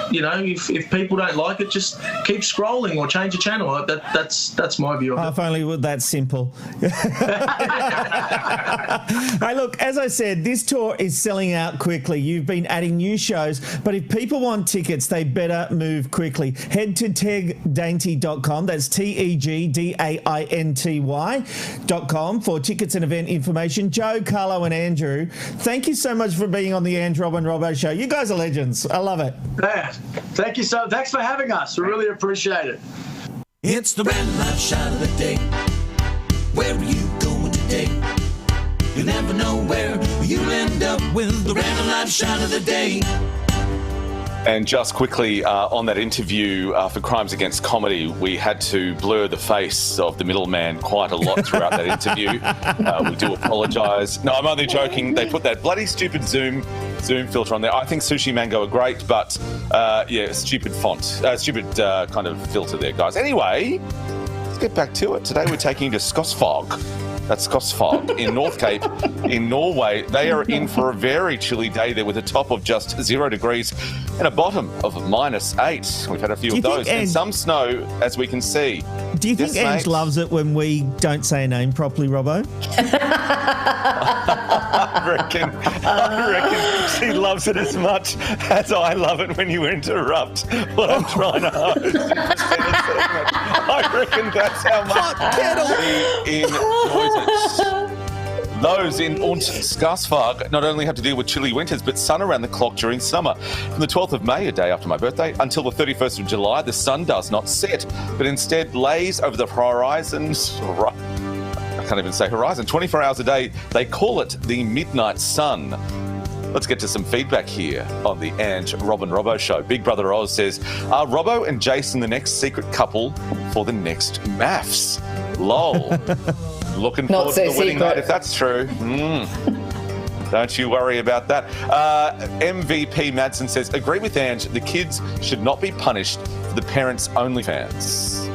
if people don't like it, just keep scrolling or change the channel. That's my view of it. If only it were that simple. Hey, look, as I said, this tour is selling out quickly. You've been adding new shows, but if people want tickets, they better move quickly. Head to tegdainty.com. That's TEGDAINTY.com for tickets and event information. Joe, Carlo and Andrew, thank you so much for being on the Ange, Rob and Robbo show. You guys are legends. I love it. Yeah, thanks for having us. We really appreciate it. It's the Random Life Shot of the Day. Where are you going today? You never know where you'll end up with the Random Life Shot of the Day. And just quickly on that interview for Crimes Against Comedy, we had to blur the face of the middleman quite a lot throughout that interview. We do apologise. No, I'm only joking. They put that bloody stupid Zoom filter on there. I think Sooshi Mango are great, but stupid font, stupid kind of filter there, guys. Anyway, let's get back to it. Today we're taking you to Skogsfog. That's Skogsfog in North Cape in Norway. They are in for a very chilly day there with a top of just 0 degrees and a bottom of -8. We've had a few of those and some snow, as we can see. Do you think Ange loves it when we don't say a name properly, Robbo? I reckon she loves it as much as I love it when you interrupt what I'm trying to host. I reckon that's how much she enjoys it. Those in Skogsfog not only have to deal with chilly winters, but sun around the clock during summer. From the 12th of May, a day after my birthday, until the 31st of July, the sun does not set, but instead lays over the horizons. I can't even say horizon. 24 hours a day. They call it the midnight sun. Let's get to some feedback here on the Ange, Rob and Robbo show. Big Brother Oz says, are Robbo and Jason the next secret couple for the next MAFS? Lol. Looking forward to the wedding night if that's true. Don't you worry about that. MVP Madsen says, agree with Ange, the kids should not be punished for the parents' OnlyFans.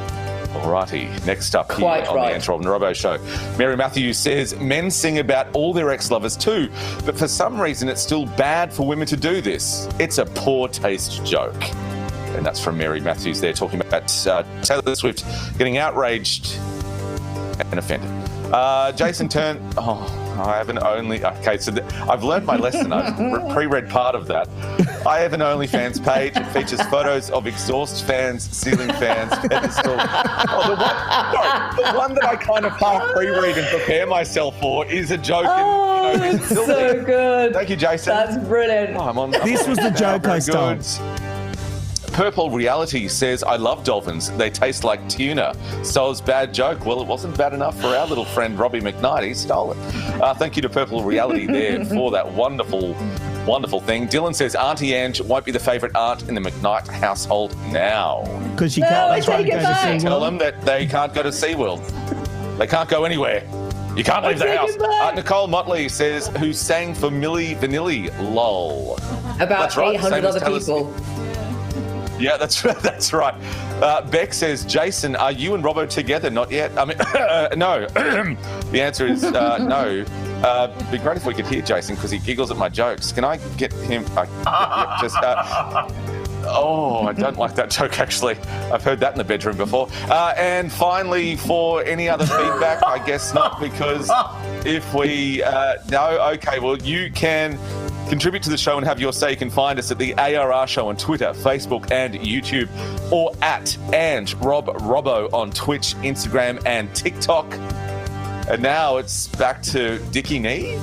Alrighty, next up here on the Ange, Rob and Robbo show. Mary Matthews says, men sing about all their ex-lovers too, but for some reason it's still bad for women to do this. It's a poor taste joke. And that's from Mary Matthews there, talking about Taylor Swift getting outraged and offended. Jason Turn... Oh, I have an only... Okay, so I've learned my lesson. I've pre-read part of that. I have an OnlyFans page. It features photos of exhaust fans, ceiling fans, pedestal. The one that I kind of half pre-read and prepare myself for is a joke. It's so good. Thank you, Jason. That's brilliant. This was the joke I stole. Purple Reality says, I love dolphins. They taste like tuna. So it's bad joke. Well, it wasn't bad enough for our little friend Robbie McKnight. He stole it. Thank you to Purple Reality there for that wonderful thing. Dylan says, Auntie Ange won't be the favourite aunt in the McKnight household now. Because she can't go to SeaWorld. Tell them that they can't go to SeaWorld. They can't go anywhere. You can't leave the house. Nicole Motley says, who sang for Milli Vanilli? Lol. About 800 other people. Yeah, that's right. Beck says, Jason, are you and Robbo together? Not yet. I mean, no. The answer is no. It'd be great if we could hear Jason because he giggles at my jokes. Can I get him? I don't like that joke, actually. I've heard that in the bedroom before. And finally, for any other feedback, I guess not, because if we... no, okay, well, you can... contribute to the show and have your say. You can find us at the ARR Show on Twitter, Facebook and YouTube, or at Robbo on Twitch, Instagram and TikTok. And now it's back to Dickie Nee.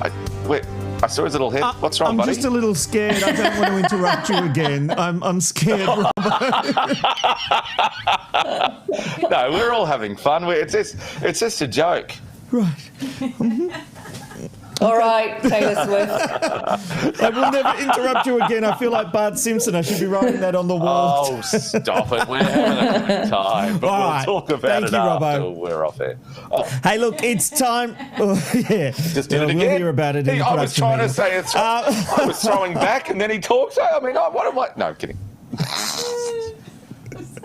I saw his little head. What's wrong, buddy? I'm just a little scared. I don't want to interrupt you again. I'm scared, Robbo. No, we're all having fun. It's just a joke. Right. All right, Taylor Swift. I will never interrupt you again. I feel like Bart Simpson. I should be writing that on the wall. Oh, stop it. We're having a good time. But we'll talk about it after we're off air. Oh. Hey, look, it's time. Yeah. Just did it again. We'll hear about it in the I was trying to say it's... I was throwing back and then he talks. I mean, what am I... No, I'm kidding.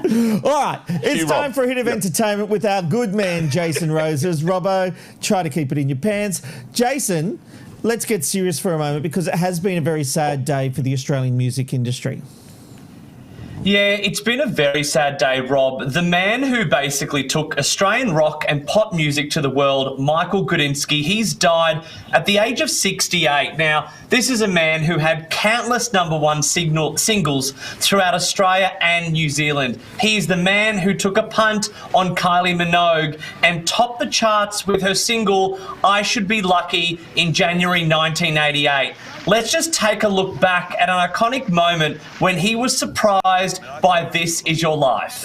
All right, it's time for a hit of entertainment with our good man, Jason Roses. Robbo, try to keep it in your pants. Jason, let's get serious for a moment because it has been a very sad day for the Australian music industry. Yeah, it's been a very sad day, Rob. The man who basically took Australian rock and pop music to the world, Michael Gudinski, he's died at the age of 68. Now, this is a man who had countless #1 singles throughout Australia and New Zealand. He's the man who took a punt on Kylie Minogue and topped the charts with her single, I Should Be Lucky, in January 1988. Let's just take a look back at an iconic moment when he was surprised by This Is Your Life.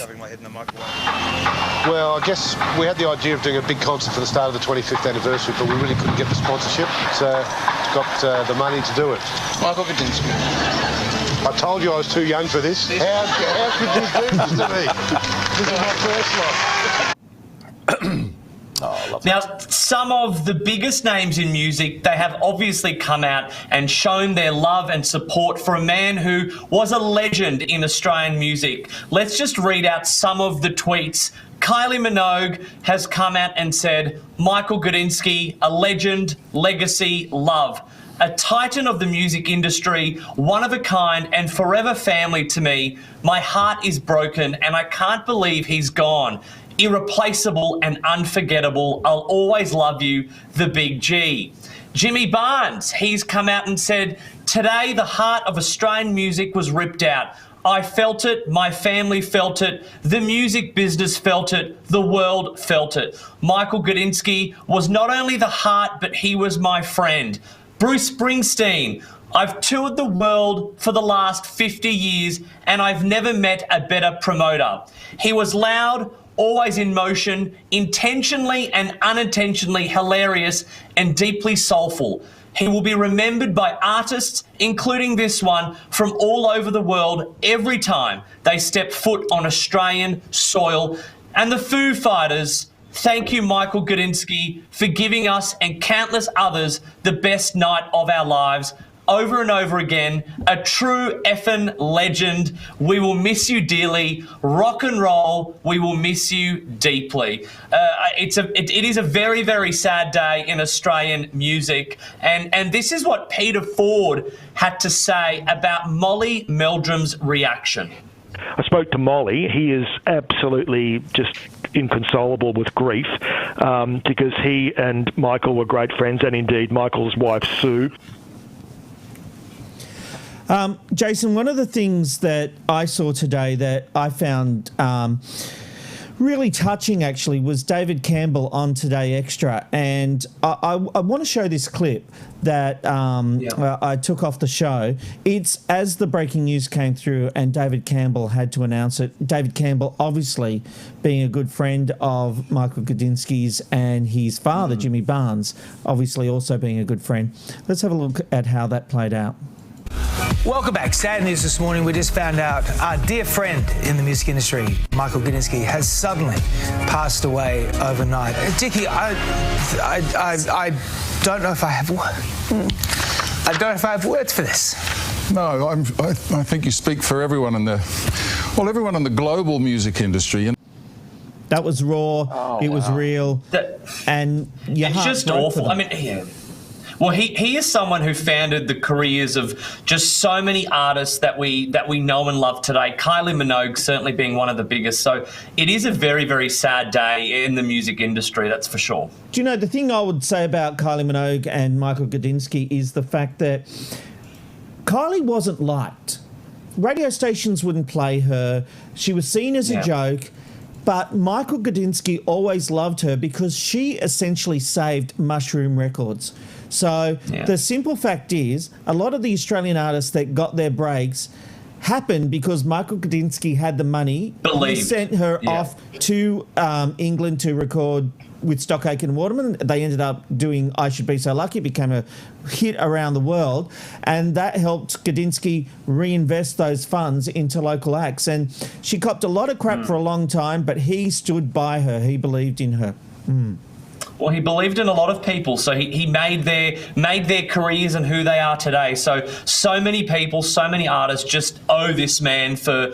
Well, I guess we had the idea of doing a big concert for the start of the 25th anniversary, but we really couldn't get the sponsorship, so got the money to do it. Michael Gudinski. I told you I was too young for this. How could you do this to me? This is my first love. Now, some of the biggest names in music, they have obviously come out and shown their love and support for a man who was a legend in Australian music. Let's just read out some of the tweets. Kylie Minogue has come out and said, Michael Gudinski, a legend, legacy, love. A titan of the music industry, one of a kind and forever family to me. My heart is broken and I can't believe he's gone. Irreplaceable and unforgettable. I'll always love you, the Big G. Jimmy Barnes, he's come out and said, today the heart of Australian music was ripped out. I felt it, my family felt it, the music business felt it, the world felt it. Michael Gudinski was not only the heart, but he was my friend. Bruce Springsteen, I've toured the world for the last 50 years and I've never met a better promoter. He was loud, always in motion, intentionally and unintentionally hilarious and deeply soulful. He will be remembered by artists, including this one, from all over the world every time they step foot on Australian soil. And the Foo Fighters, thank you, Michael Gudinski, for giving us and countless others the best night of our lives. Over and over again, a true effing legend. We will miss you dearly. Rock and roll, we will miss you deeply. It is a very, very sad day in Australian music. And this is what Peter Ford had to say about Molly Meldrum's reaction. I spoke to Molly. He is absolutely just inconsolable with grief. because he and Michael were great friends, and indeed Michael's wife, Sue. Jason, one of the things that I saw today that I found really touching, actually, was David Campbell on Today Extra. And I want to show this clip that I took off the show. It's as the breaking news came through and David Campbell had to announce it. David Campbell, obviously being a good friend of Michael Gudinski's and his father, Jimmy Barnes, obviously also being a good friend. Let's have a look at how that played out. Welcome back. Sad news this morning. We just found out our dear friend in the music industry, Michael Gudinski, has suddenly passed away overnight. Dickie, I don't know if I have I don't know if I have words for this. No, I think you speak for everyone in everyone in the global music industry. That was raw. It was real, and it's just awful. I mean, yeah. Well, he is someone who founded the careers of just so many artists that we know and love today. Kylie Minogue certainly being one of the biggest. So it is a very, very sad day in the music industry, that's for sure. Do you know, the thing I would say about Kylie Minogue and Michael Gudinski is the fact that Kylie wasn't liked. Radio stations wouldn't play her. She was seen as a joke. But Michael Gudinski always loved her because she essentially saved Mushroom Records. So the simple fact is, a lot of the Australian artists that got their breaks happened because Michael Gudinski had the money. He sent her off to England to record with Stock Aitken Waterman. They ended up doing I Should Be So Lucky. It became a hit around the world. And that helped Gudinski reinvest those funds into local acts. And she copped a lot of crap for a long time, but he stood by her. He believed in her. Well, he believed in a lot of people, so he made their careers and who they are today. So many people, so many artists just owe this man for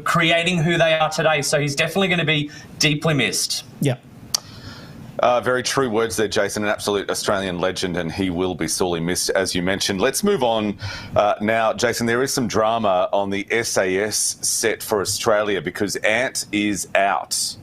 creating who they are today. So he's definitely going to be deeply missed. Yeah. Very true words there, Jason. An absolute Australian legend, and he will be sorely missed, as you mentioned. Let's move on now, Jason. There is some drama on the SAS set for Australia because Ant is out.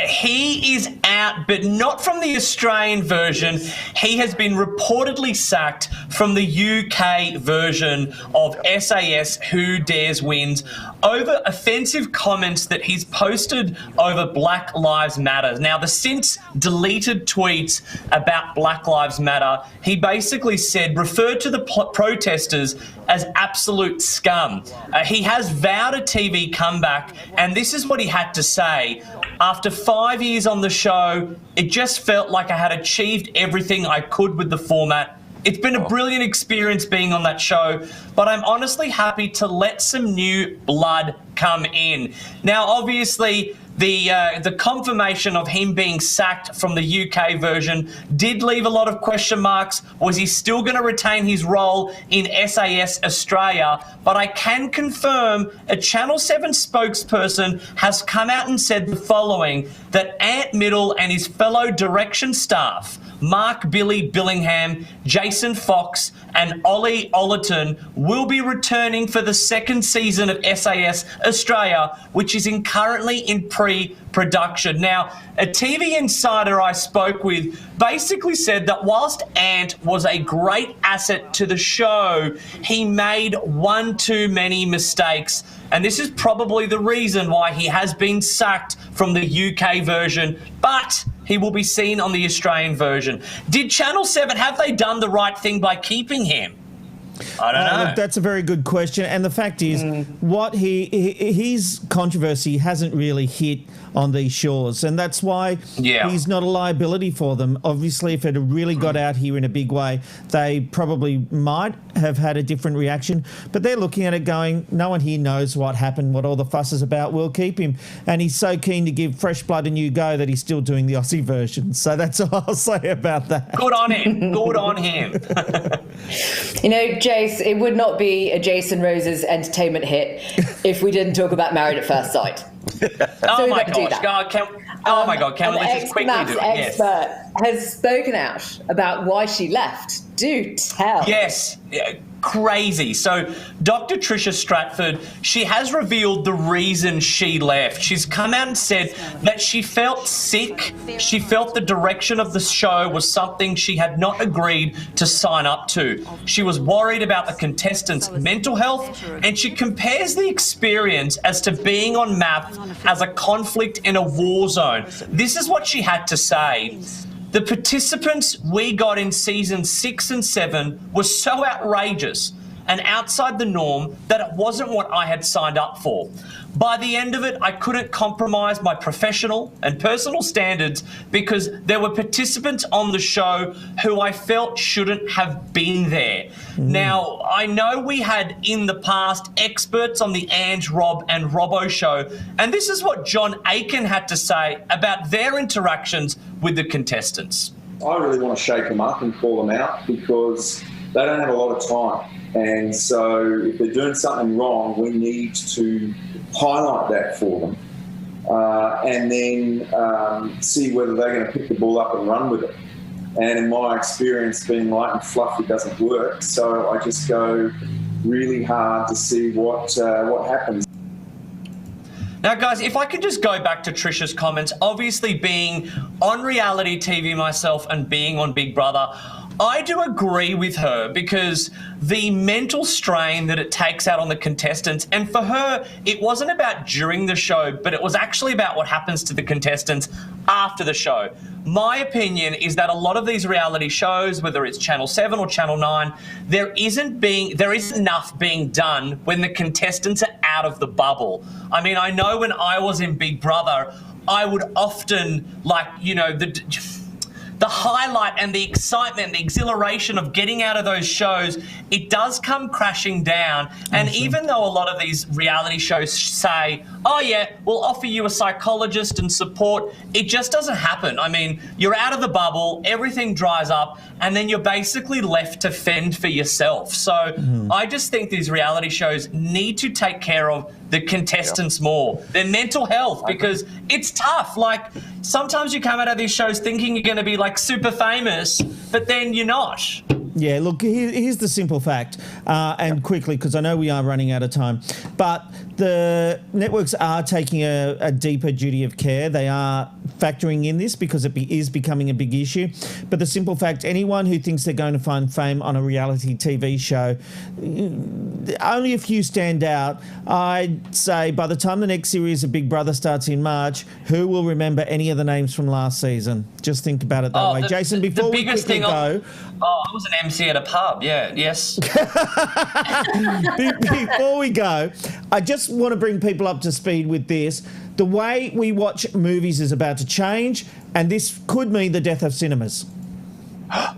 He is out, but not from the Australian version. He has been reportedly sacked from the UK version of SAS Who Dares Wins over offensive comments that he's posted over Black Lives Matter. Now, the since deleted tweets about Black Lives Matter, he basically referred to the protesters as absolute scum. He has vowed a TV comeback, and this is what he had to say. After 5 years on the show, it just felt like I had achieved everything I could with the format. It's been a brilliant experience being on that show, but I'm honestly happy to let some new blood come in. Now, obviously, the confirmation of him being sacked from the UK version did leave a lot of question marks. Was he still going to retain his role in SAS Australia? But I can confirm a Channel 7 spokesperson has come out and said the following, that Ant Middle and his fellow direction staff, Mark Billy Billingham, Jason Fox and Ollie Ollerton, will be returning for the second season of SAS Australia, which is currently in pre-production. Now, a TV insider I spoke with basically said that whilst Ant was a great asset to the show, he made one too many mistakes. And this is probably the reason why he has been sacked from the UK version, but he will be seen on the Australian version. Did Channel 7, have they done the right thing by keeping him? I don't know. Look, that's a very good question. And the fact is, his controversy hasn't really hit on these shores. And that's why he's not a liability for them. Obviously, if it had really got out here in a big way, they probably might have had a different reaction. But they're looking at it going, no one here knows what happened, what all the fuss is about. We'll keep him. And he's so keen to give Fresh Blood a new go that he's still doing the Aussie version. So that's all I'll say about that. Good on him. Good on him. You know, Jace, it would not be a Jason Rose's entertainment hit if we didn't talk about Married at First Sight. Oh my gosh! Can we just quickly do it? Yes. Expert has spoken out about why she left. Do tell. Yes. crazy. So Dr. Tricia Stratford, she has revealed the reason she left. She's come out and said that she felt sick. She felt the direction of the show was something she had not agreed to sign up to. She was worried about the contestants' mental health, and she compares the experience as to being on Math as a conflict in a war zone. This is what she had to say. The participants we got in seasons 6 and 7 were so outrageous and outside the norm that it wasn't what I had signed up for. By the end of it, I couldn't compromise my professional and personal standards because there were participants on the show who I felt shouldn't have been there. Now, I know we had in the past experts on the Ange, Rob and Robbo show, and this is what John Aiken had to say about their interactions with the contestants. I really want to shake them up and call them out because they don't have a lot of time. And so if they're doing something wrong, we need to highlight that for them and then see whether they're going to pick the ball up and run with it. And in my experience, being light and fluffy doesn't work. So I just go really hard to see what happens. Now, guys, if I could just go back to Tricia's comments, obviously being on reality TV myself and being on Big Brother, I do agree with her because the mental strain that it takes out on the contestants, and for her, it wasn't about during the show, but it was actually about what happens to the contestants after the show. My opinion is that a lot of these reality shows, whether it's Channel 7 or Channel 9, there isn't enough being done when the contestants are out of the bubble. I mean, I know when I was in Big Brother, I would often, the highlight and the excitement, the exhilaration of getting out of those shows, it does come crashing down. And even though a lot of these reality shows say, oh yeah, we'll offer you a psychologist and support, it just doesn't happen. I mean, you're out of the bubble, everything dries up, and then you're basically left to fend for yourself. So I just think these reality shows need to take care of the contestants more, their mental health, because it's tough. Like, sometimes you come out of these shows thinking you're going to be like super famous, but then you're not. Yeah, look, here's the simple fact, and quickly, because I know we are running out of time, but the networks are taking a deeper duty of care. They are factoring in this because it is becoming a big issue. But the simple fact, anyone who thinks they're going to find fame on a reality TV show, only a few stand out. I'd say by the time the next series of Big Brother starts in March, who will remember any of the names from last season? Just think about it that way. Jason, before we quickly go... I was an MC at a pub, yes. Before we go, I just want to bring people up to speed with this. The way we watch movies is about to change, and this could mean the death of cinemas.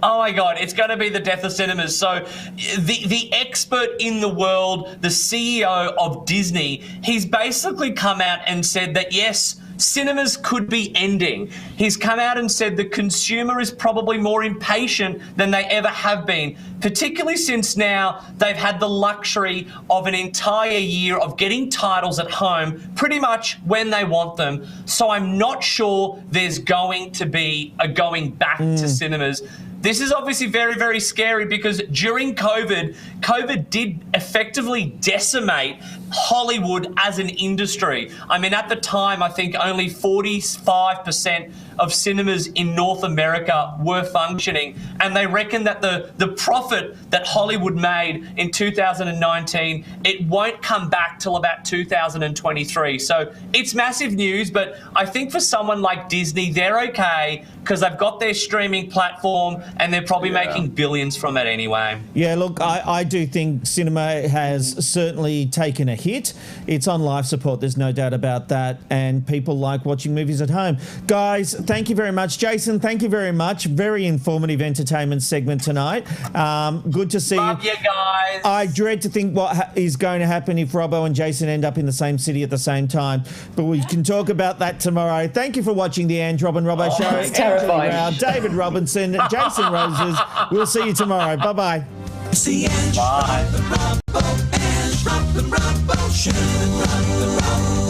Oh my God, it's going to be the death of cinemas. So the expert in the world, the CEO of Disney, he's basically come out and said that, yes, cinemas could be ending. He's come out and said the consumer is probably more impatient than they ever have been, particularly since now they've had the luxury of an entire year of getting titles at home pretty much when they want them. So I'm not sure there's going to be a going back to cinemas. This is obviously very, very scary because during COVID did effectively decimate Hollywood as an industry. I mean, at the time, I think only 45% of cinemas in North America were functioning, and they reckon that the profit that Hollywood made in 2019, it won't come back till about 2023. So it's massive news, but I think for someone like Disney, they're okay because they've got their streaming platform and they're probably making billions from it anyway. Yeah, look, I do think cinema has certainly taken a hit. It's on life support, there's no doubt about that, and people like watching movies at home. Guys, thank you very much. Jason, thank you very much. Very informative entertainment segment tonight. Good to see Love you guys. I dread to think what is going to happen if Robbo and Jason end up in the same city at the same time, but we can talk about that tomorrow. Thank you for watching the Ange, Rob and Robbo show. It's terrifying. Rao, David Robinson, Jason Roses. We'll see you tomorrow. Bye-bye. Bye. Rob the Robbo Show.